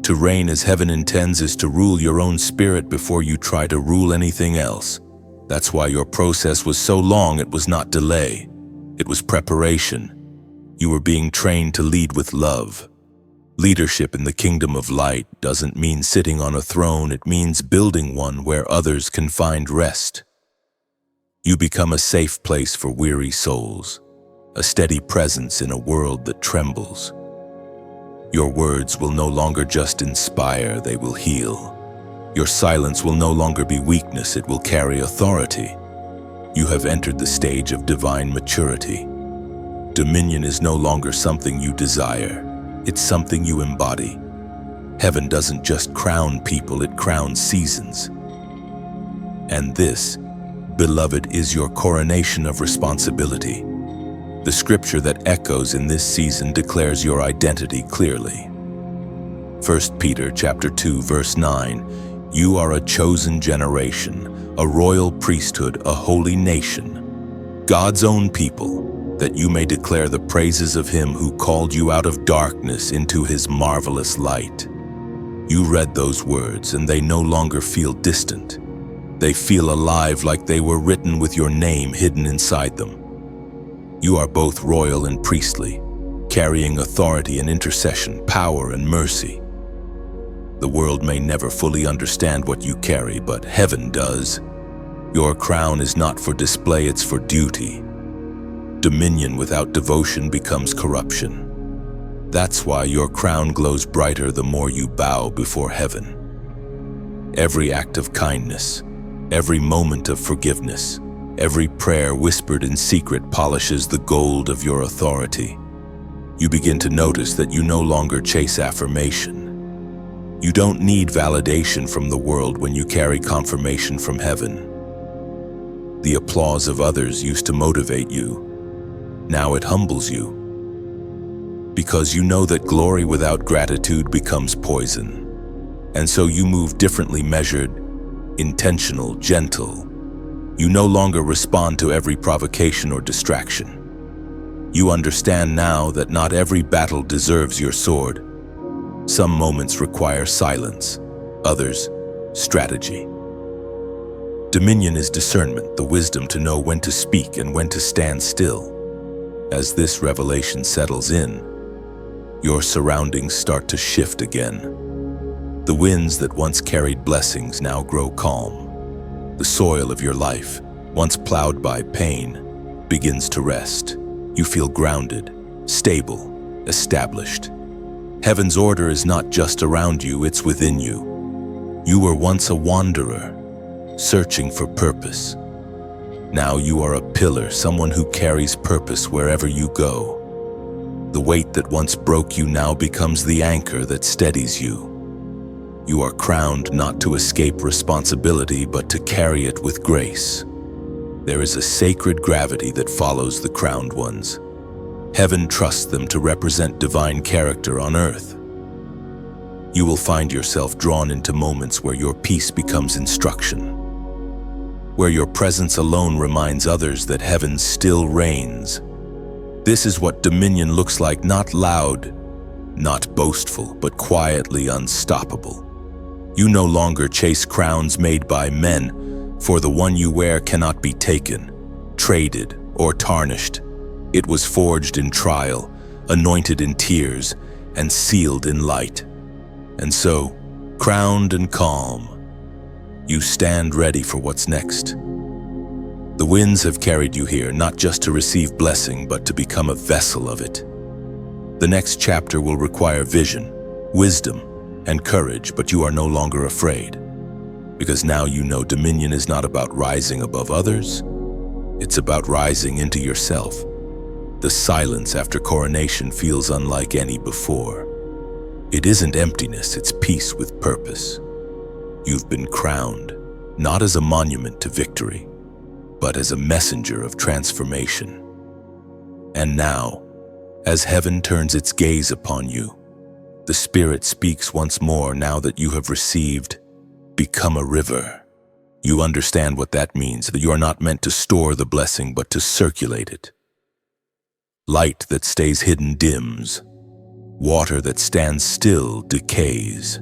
To reign as heaven intends is to rule your own spirit before you try to rule anything else. That's why your process was so long. It was not delay. It was preparation. You were being trained to lead with love. Leadership in the kingdom of light doesn't mean sitting on a throne, it means building one where others can find rest. You become a safe place for weary souls, a steady presence in a world that trembles. Your words will no longer just inspire, they will heal. Your silence will no longer be weakness, it will carry authority. You have entered the stage of divine maturity. Dominion is no longer something you desire. It's something you embody. Heaven doesn't just crown people, it crowns seasons. And this, beloved, is your coronation of responsibility. The scripture that echoes in this season declares your identity clearly. 1 Peter chapter 2, verse 9, you are a chosen generation, a royal priesthood, a holy nation, God's own people, that you may declare the praises of him who called you out of darkness into his marvelous light. You read those words and they no longer feel distant. They feel alive, like they were written with your name hidden inside them. You are both royal and priestly, carrying authority and intercession, power and mercy. The world may never fully understand what you carry, but heaven does. Your crown is not for display, it's for duty. Dominion without devotion becomes corruption. That's why your crown glows brighter the more you bow before heaven. Every act of kindness, every moment of forgiveness, every prayer whispered in secret polishes the gold of your authority. You begin to notice that you no longer chase affirmation. You don't need validation from the world when you carry confirmation from heaven. The applause of others used to motivate you. Now it humbles you, because you know that glory without gratitude becomes poison. And so you move differently, measured, intentional, gentle. You no longer respond to every provocation or distraction. You understand now that not every battle deserves your sword. Some moments require silence, others, strategy. Dominion is discernment, the wisdom to know when to speak and when to stand still. As this revelation settles in, your surroundings start to shift again. The winds that once carried blessings now grow calm. The soil of your life, once plowed by pain, begins to rest. You feel grounded, stable, established. Heaven's order is not just around you, it's within you. You were once a wanderer, searching for purpose. Now you are a pillar, someone who carries purpose wherever you go. The weight that once broke you now becomes the anchor that steadies you. You are crowned not to escape responsibility, but to carry it with grace. There is a sacred gravity that follows the crowned ones. Heaven trusts them to represent divine character on earth. You will find yourself drawn into moments where your peace becomes instruction, where your presence alone reminds others that heaven still reigns. This is what dominion looks like, not loud, not boastful, but quietly unstoppable. You no longer chase crowns made by men, for the one you wear cannot be taken, traded, or tarnished. It was forged in trial, anointed in tears, and sealed in light. And so, crowned and calm, you stand ready for what's next. The winds have carried you here, not just to receive blessing, but to become a vessel of it. The next chapter will require vision, wisdom, and courage, but you are no longer afraid. Because now you know dominion is not about rising above others, it's about rising into yourself. The silence after coronation feels unlike any before. It isn't emptiness, it's peace with purpose. You've been crowned, not as a monument to victory, but as a messenger of transformation. And now, as heaven turns its gaze upon you, the Spirit speaks once more. Now that you have received, become a river. You understand what that means, that you are not meant to store the blessing, but to circulate it. Light that stays hidden dims. Water that stands still decays.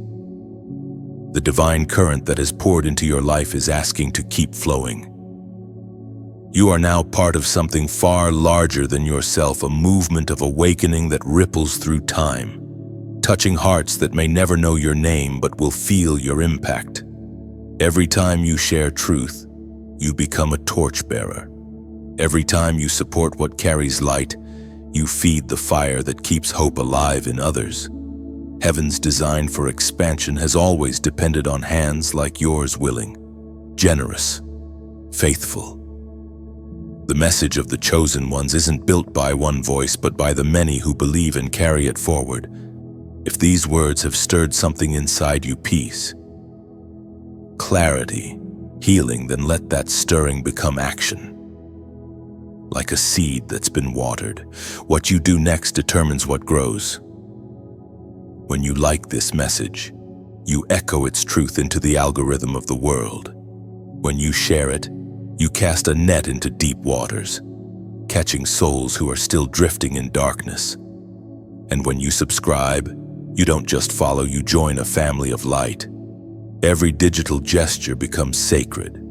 The divine current that has poured into your life is asking to keep flowing. You are now part of something far larger than yourself, a movement of awakening that ripples through time, touching hearts that may never know your name but will feel your impact. Every time you share truth, you become a torchbearer. Every time you support what carries light, you feed the fire that keeps hope alive in others. Heaven's design for expansion has always depended on hands like yours, willing, generous, faithful. The message of the chosen ones isn't built by one voice, but by the many who believe and carry it forward. If these words have stirred something inside you, peace, clarity, healing, then let that stirring become action. Like a seed that's been watered, what you do next determines what grows. When you like this message, you echo its truth into the algorithm of the world. When you share it, you cast a net into deep waters, catching souls who are still drifting in darkness. And when you subscribe, you don't just follow, you join a family of light. Every digital gesture becomes sacred.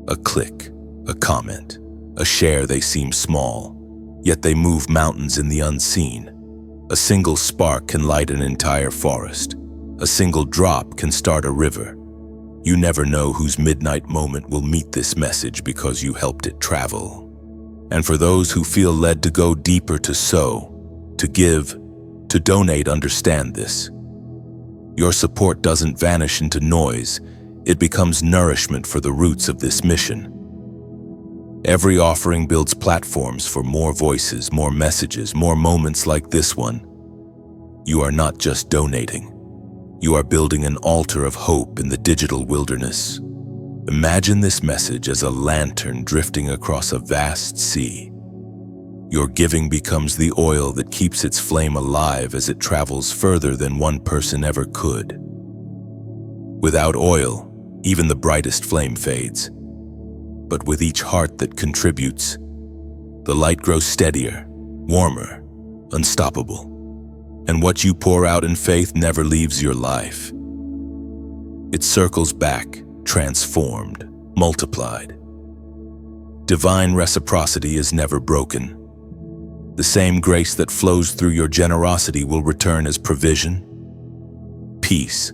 A click, a comment, a share. They seem small, yet they move mountains in the unseen. A single spark can light an entire forest. A single drop can start a river. You never know whose midnight moment will meet this message because you helped it travel. And for those who feel led to go deeper, to sow, to give, to donate, understand this. Your support doesn't vanish into noise. It becomes nourishment for the roots of this mission. Every offering builds platforms for more voices, more messages, more moments like this one. You are not just donating. You are building an altar of hope in the digital wilderness. Imagine this message as a lantern drifting across a vast sea. Your giving becomes the oil that keeps its flame alive as it travels further than one person ever could. Without oil, even the brightest flame fades. But with each heart that contributes, the light grows steadier, warmer, unstoppable. And what you pour out in faith never leaves your life. It circles back, transformed, multiplied. Divine reciprocity is never broken. The same grace that flows through your generosity will return as provision, peace,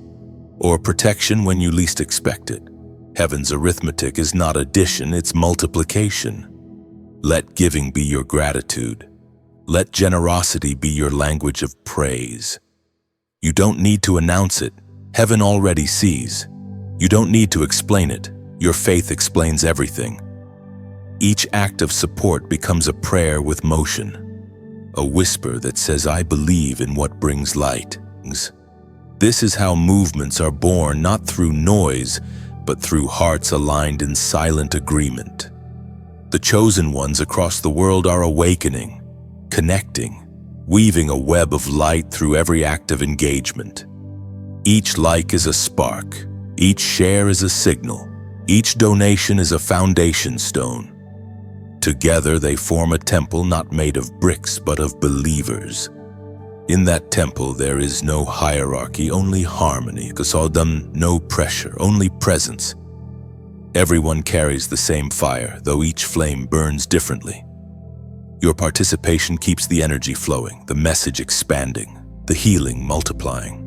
or protection when you least expect it. Heaven's arithmetic is not addition, it's multiplication. Let giving be your gratitude. Let generosity be your language of praise. You don't need to announce it. Heaven already sees. You don't need to explain it. Your faith explains everything. Each act of support becomes a prayer with motion, a whisper that says, I believe in what brings light. This is how movements are born, not through noise, but through hearts aligned in silent agreement. The chosen ones across the world are awakening, connecting, weaving a web of light through every act of engagement. Each like is a spark, each share is a signal, each donation is a foundation stone. Together they form a temple not made of bricks but of believers. In that temple there is no hierarchy, only harmony, no pressure, only presence. Everyone carries the same fire, though each flame burns differently. Your participation keeps the energy flowing, the message expanding, the healing multiplying.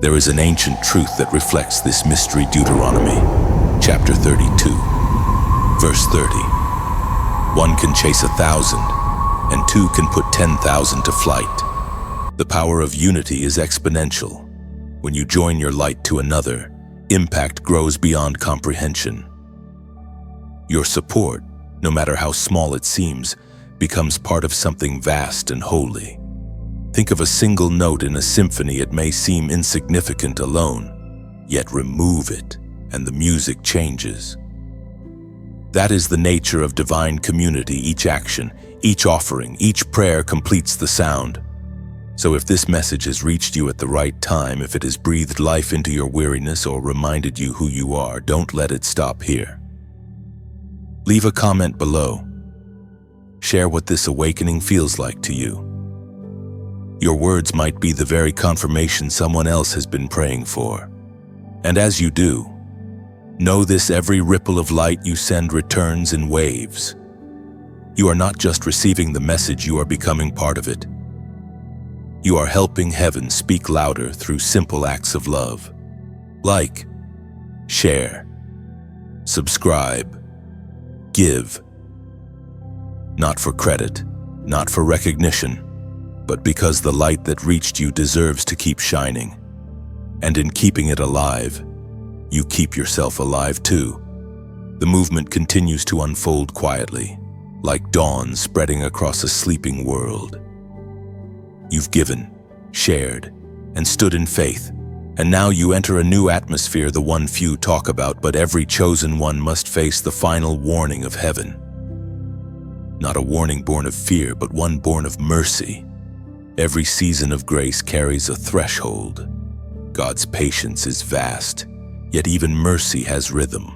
There is an ancient truth that reflects this mystery. Deuteronomy, chapter 32, verse 30. One can chase 1,000, and two can put 10,000 to flight. The power of unity is exponential. When you join your light to another, impact grows beyond comprehension. Your support, no matter how small it seems, becomes part of something vast and holy. Think of a single note in a symphony. It may seem insignificant alone, yet remove it, and the music changes. That is the nature of divine community. Each action, each offering, each prayer completes the sound. So if this message has reached you at the right time, if it has breathed life into your weariness or reminded you who you are, don't let it stop here. Leave a comment below. Share what this awakening feels like to you. Your words might be the very confirmation someone else has been praying for. And as you do, know this: every ripple of light you send returns in waves. You are not just receiving the message, you are becoming part of it. You are helping heaven speak louder through simple acts of love. Like, share, subscribe, give. Not for credit, not for recognition, but because the light that reached you deserves to keep shining. And in keeping it alive, you keep yourself alive too. The movement continues to unfold quietly, like dawn spreading across a sleeping world. You've given, shared, and stood in faith, and now you enter a new atmosphere, the one few talk about, but every chosen one must face the final warning of heaven. Not a warning born of fear, but one born of mercy. Every season of grace carries a threshold. God's patience is vast, yet even mercy has rhythm.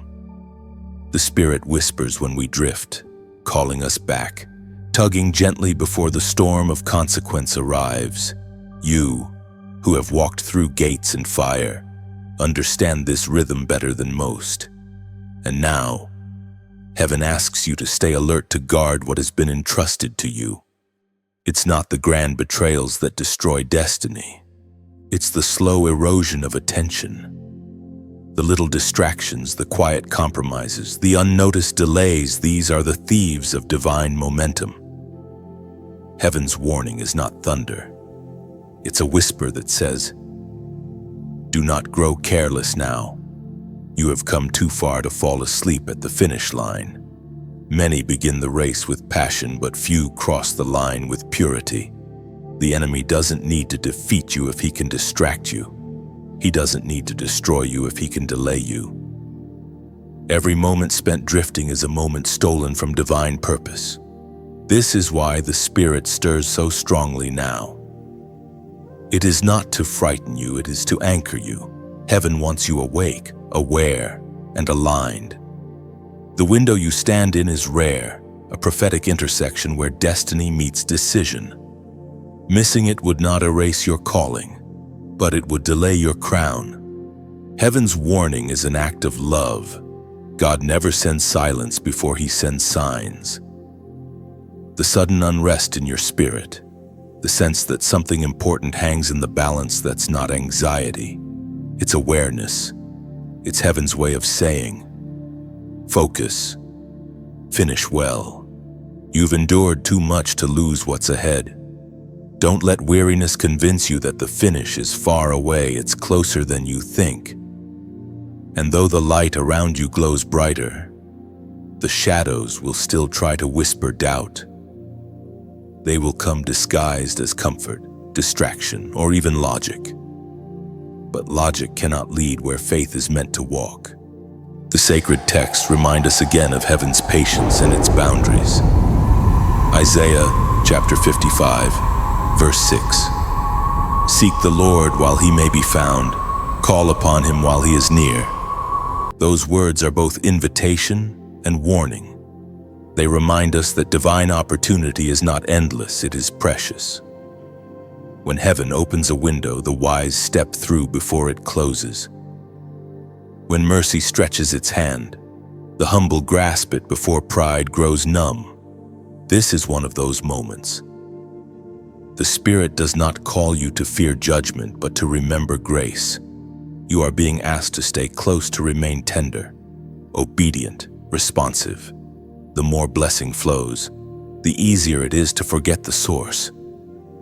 The Spirit whispers when we drift, calling us back, tugging gently before the storm of consequence arrives. You, who have walked through gates and fire, understand this rhythm better than most. And now, heaven asks you to stay alert, to guard what has been entrusted to you. It's not the grand betrayals that destroy destiny. It's the slow erosion of attention. The little distractions, the quiet compromises, the unnoticed delays, these are the thieves of divine momentum. Heaven's warning is not thunder. It's a whisper that says, "Do not grow careless now. You have come too far to fall asleep at the finish line." Many begin the race with passion, but few cross the line with purity. The enemy doesn't need to defeat you if he can distract you. He doesn't need to destroy you if he can delay you. Every moment spent drifting is a moment stolen from divine purpose. This is why the Spirit stirs so strongly now. It is not to frighten you, it is to anchor you. Heaven wants you awake, aware, and aligned. The window you stand in is rare, a prophetic intersection where destiny meets decision. Missing it would not erase your calling, but it would delay your crown. Heaven's warning is an act of love. God never sends silence before he sends signs. The sudden unrest in your spirit, the sense that something important hangs in the balance, that's not anxiety. It's awareness. It's heaven's way of saying, focus, finish well. You've endured too much to lose what's ahead. Don't let weariness convince you that the finish is far away. It's closer than you think. And though the light around you glows brighter, the shadows will still try to whisper doubt. They will come disguised as comfort, distraction, or even logic. But logic cannot lead where faith is meant to walk. The sacred texts remind us again of heaven's patience and its boundaries. Isaiah chapter 55, verse 6. Seek the Lord while he may be found. Call upon him while he is near. Those words are both invitation and warning. They remind us that divine opportunity is not endless, it is precious. When heaven opens a window, the wise step through before it closes. When mercy stretches its hand, the humble grasp it before pride grows numb. This is one of those moments. The Spirit does not call you to fear judgment, but to remember grace. You are being asked to stay close, to remain tender, obedient, responsive. The more blessing flows, the easier it is to forget the source.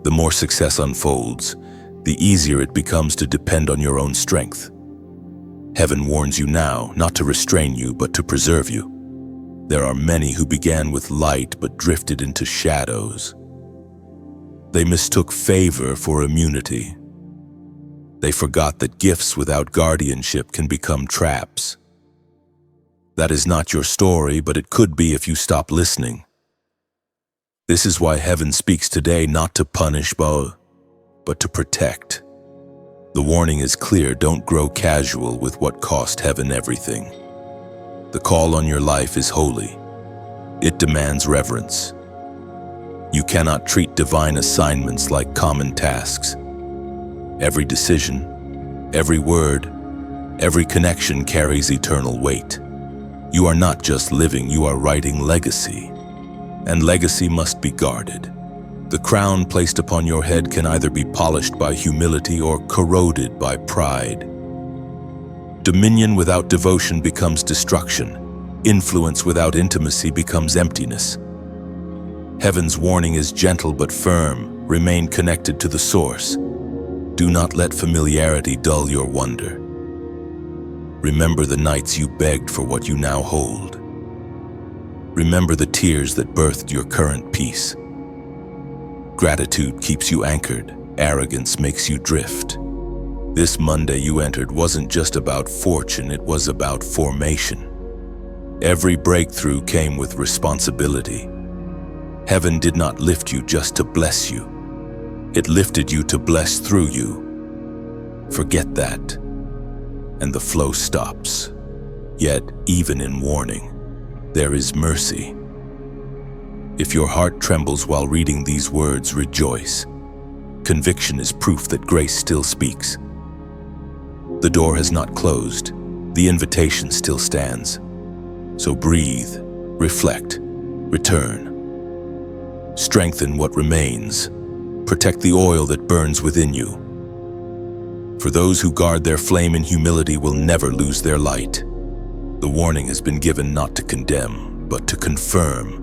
The more success unfolds, the easier it becomes to depend on your own strength. Heaven warns you now, not to restrain you, but to preserve you. There are many who began with light but drifted into shadows. They mistook favor for immunity. They forgot that gifts without guardianship can become traps. That is not your story, but it could be if you stop listening. This is why heaven speaks today, not to punish, but to protect. The warning is clear: don't grow casual with what cost heaven everything. The call on your life is holy. It demands reverence. You cannot treat divine assignments like common tasks. Every decision, every word, every connection carries eternal weight. You are not just living, you are writing legacy. And legacy must be guarded. The crown placed upon your head can either be polished by humility or corroded by pride. Dominion without devotion becomes destruction. Influence without intimacy becomes emptiness. Heaven's warning is gentle but firm. Remain connected to the source. Do not let familiarity dull your wonder. Remember the nights you begged for what you now hold. Remember the tears that birthed your current peace. Gratitude keeps you anchored. Arrogance makes you drift. This Monday you entered wasn't just about fortune, it was about formation. Every breakthrough came with responsibility. Heaven did not lift you just to bless you. It lifted you to bless through you. Forget that, and the flow stops. Yet, even in warning, there is mercy. If your heart trembles while reading these words, rejoice. Conviction is proof that grace still speaks. The door has not closed. The invitation still stands. So breathe, reflect, return. Strengthen what remains. Protect the oil that burns within you. For those who guard their flame in humility will never lose their light. The warning has been given not to condemn, but to confirm.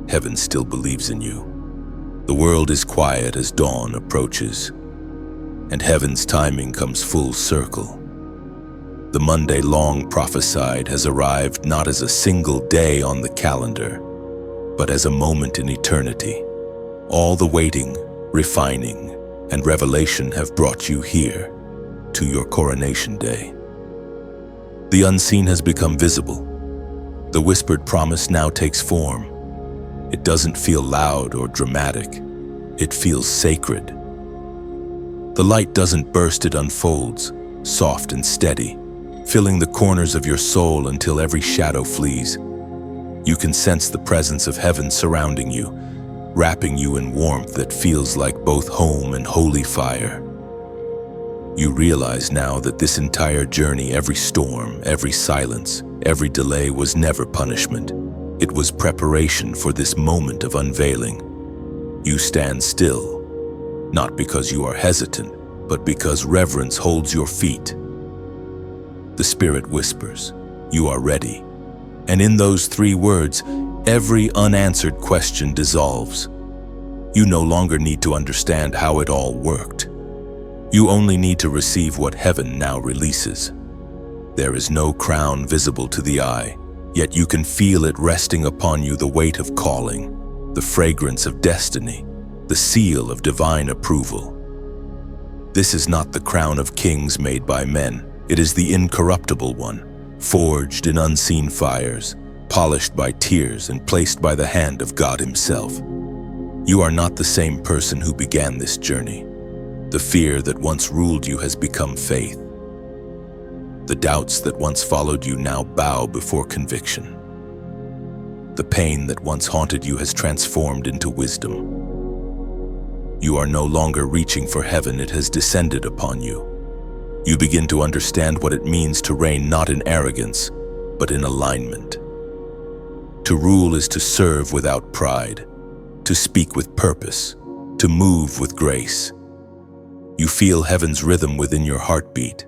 Heaven still believes in you. The world is quiet as dawn approaches, and heaven's timing comes full circle. The Monday long prophesied has arrived not as a single day on the calendar, but as a moment in eternity. All the waiting, refining, and revelation have brought you here to your coronation day. The unseen has become visible. The whispered promise now takes form. It doesn't feel loud or dramatic. It feels sacred. The light doesn't burst, it unfolds, soft and steady, filling the corners of your soul until every shadow flees. You can sense the presence of heaven surrounding you, wrapping you in warmth that feels like both home and holy fire. You realize now that this entire journey, every storm, every silence, every delay was never punishment. It was preparation for this moment of unveiling. You stand still, not because you are hesitant, but because reverence holds your feet. The Spirit whispers, "You are ready." And in those 3 words, every unanswered question dissolves. You no longer need to understand how it all worked. You only need to receive what heaven now releases. There is no crown visible to the eye, yet you can feel it resting upon you, the weight of calling, the fragrance of destiny, the seal of divine approval. This is not the crown of kings made by men. It is the incorruptible one, forged in unseen fires, polished by tears and placed by the hand of God Himself. You are not the same person who began this journey. The fear that once ruled you has become faith. The doubts that once followed you now bow before conviction. The pain that once haunted you has transformed into wisdom. You are no longer reaching for heaven, it has descended upon you. You begin to understand what it means to reign not in arrogance, but in alignment. To rule is to serve without pride, to speak with purpose, to move with grace. You feel heaven's rhythm within your heartbeat.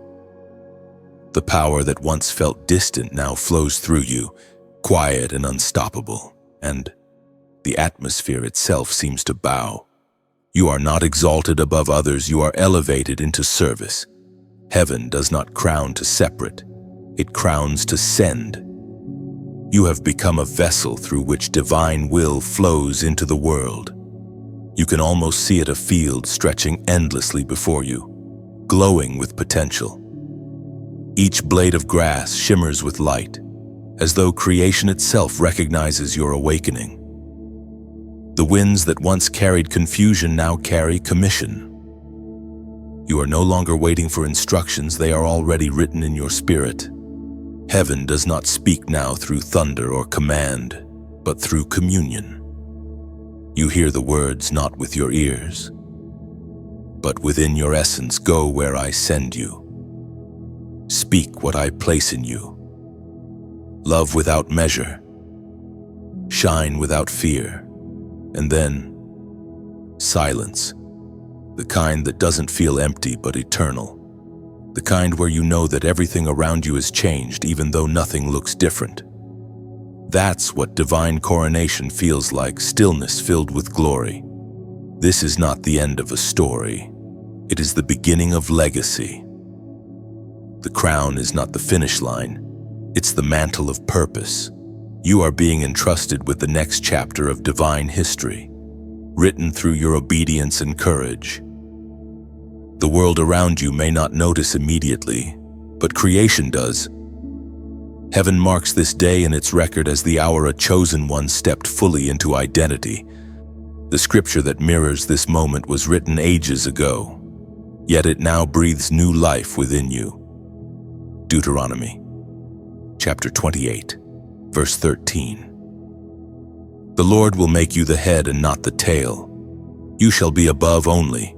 The power that once felt distant now flows through you, quiet and unstoppable, and the atmosphere itself seems to bow. You are not exalted above others, you are elevated into service. Heaven does not crown to separate, it crowns to send. You have become a vessel through which divine will flows into the world. You can almost see it, a field stretching endlessly before you, glowing with potential. Each blade of grass shimmers with light, as though creation itself recognizes your awakening. The winds that once carried confusion now carry commission. You are no longer waiting for instructions, they are already written in your spirit. Heaven does not speak now through thunder or command, but through communion. You hear the words not with your ears, but within your essence. Go where I send you. Speak what I place in you. Love without measure. Shine without fear. And then, silence. The kind that doesn't feel empty but eternal. The kind where you know that everything around you has changed even though nothing looks different. That's what divine coronation feels like, stillness filled with glory. This is not the end of a story. It is the beginning of legacy. The crown is not the finish line. It's the mantle of purpose. You are being entrusted with the next chapter of divine history, written through your obedience and courage. The world around you may not notice immediately, but creation does. Heaven marks this day in its record as the hour a chosen one stepped fully into identity. The scripture that mirrors this moment was written ages ago, yet it now breathes new life within you. Deuteronomy, chapter 28, verse 13. The Lord will make you the head and not the tail. You shall be above only,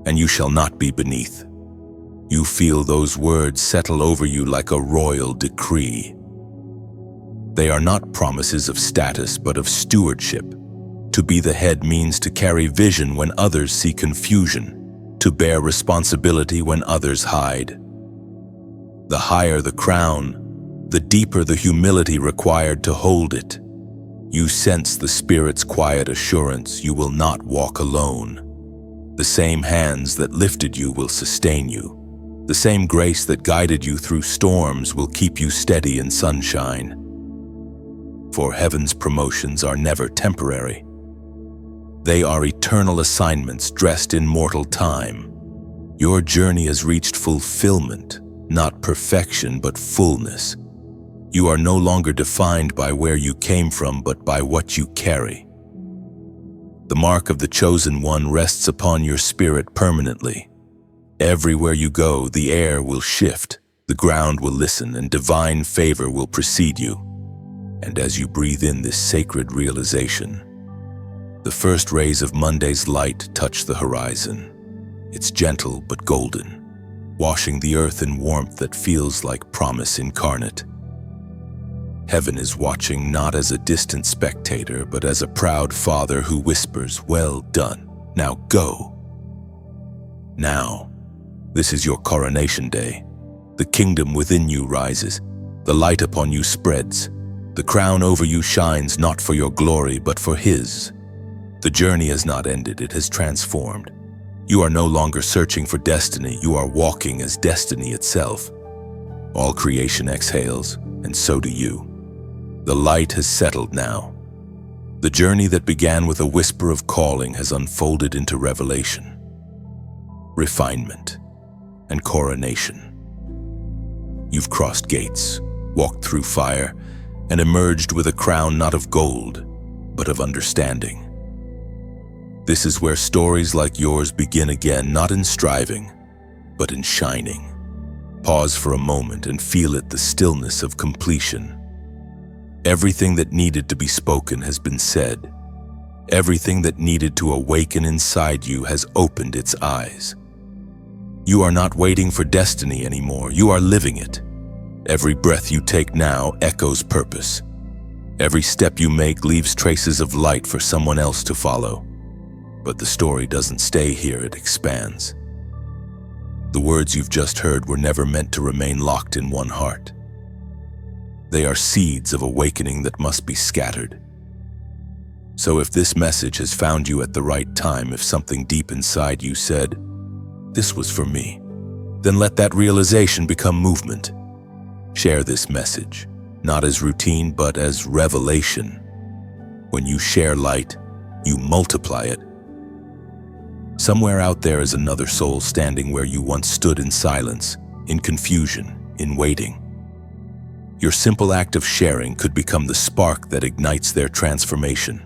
and you shall not be beneath. You feel those words settle over you like a royal decree. They are not promises of status, but of stewardship. To be the head means to carry vision when others see confusion, to bear responsibility when others hide. The higher the crown, the deeper the humility required to hold it. You sense the Spirit's quiet assurance you will not walk alone. The same hands that lifted you will sustain you. The same grace that guided you through storms will keep you steady in sunshine. For heaven's promotions are never temporary. They are eternal assignments dressed in mortal time. Your journey has reached fulfillment, not perfection but fullness. You are no longer defined by where you came from, but by what you carry. The mark of the chosen one rests upon your spirit permanently. Everywhere you go, the air will shift, the ground will listen, and divine favor will precede you. And as you breathe in this sacred realization, the first rays of Monday's light touch the horizon. It's gentle but golden, washing the earth in warmth that feels like promise incarnate. Heaven is watching not as a distant spectator, but as a proud father who whispers, "Well done, now go." Now, this is your coronation day. The kingdom within you rises, the light upon you spreads, the crown over you shines not for your glory, but for His. The journey has not ended, it has transformed. You are no longer searching for destiny, you are walking as destiny itself. All creation exhales, and so do you. The light has settled now. The journey that began with a whisper of calling has unfolded into revelation, refinement, and coronation. You've crossed gates, walked through fire, and emerged with a crown not of gold, but of understanding. This is where stories like yours begin again, not in striving, but in shining. Pause for a moment and feel it, the stillness of completion. Everything that needed to be spoken has been said. Everything that needed to awaken inside you has opened its eyes. You are not waiting for destiny anymore, you are living it. Every breath you take now echoes purpose. Every step you make leaves traces of light for someone else to follow. But the story doesn't stay here, it expands. The words you've just heard were never meant to remain locked in one heart. They are seeds of awakening that must be scattered. So if this message has found you at the right time, if something deep inside you said, "This was for me," Then let that realization become movement. Share this message, not as routine, but as revelation. When you share light, you multiply it. Somewhere out there is another soul standing where you once stood in silence, in confusion, in waiting. Your simple act of sharing could become the spark that ignites their transformation.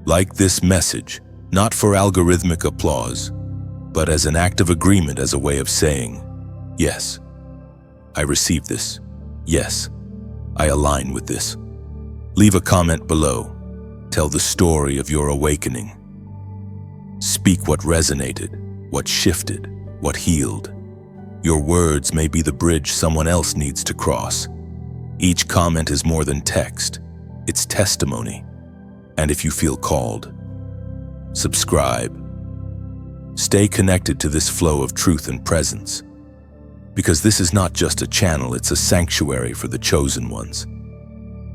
Like this message, not for algorithmic applause, but as an act of agreement, as a way of saying, yes, I receive this. Yes, I align with this. Leave a comment below. Tell the story of your awakening. Speak what resonated, what shifted, what healed. Your words may be the bridge someone else needs to cross. Each comment is more than text. It's testimony. And if you feel called, subscribe. Stay connected to this flow of truth and presence. Because this is not just a channel, it's a sanctuary for the chosen ones.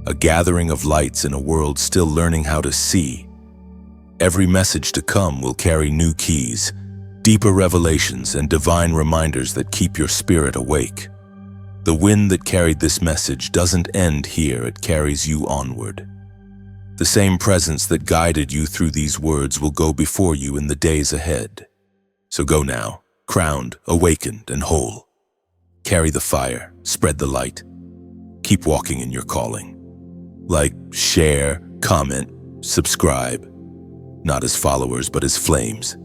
A gathering of lights in a world still learning how to see. Every message to come will carry new keys, deeper revelations, and divine reminders that keep your spirit awake. The wind that carried this message doesn't end here, it carries you onward. The same presence that guided you through these words will go before you in the days ahead. So go now, crowned, awakened, and whole. Carry the fire, spread the light. Keep walking in your calling. Like, share, comment, subscribe. Not as followers, but as flames.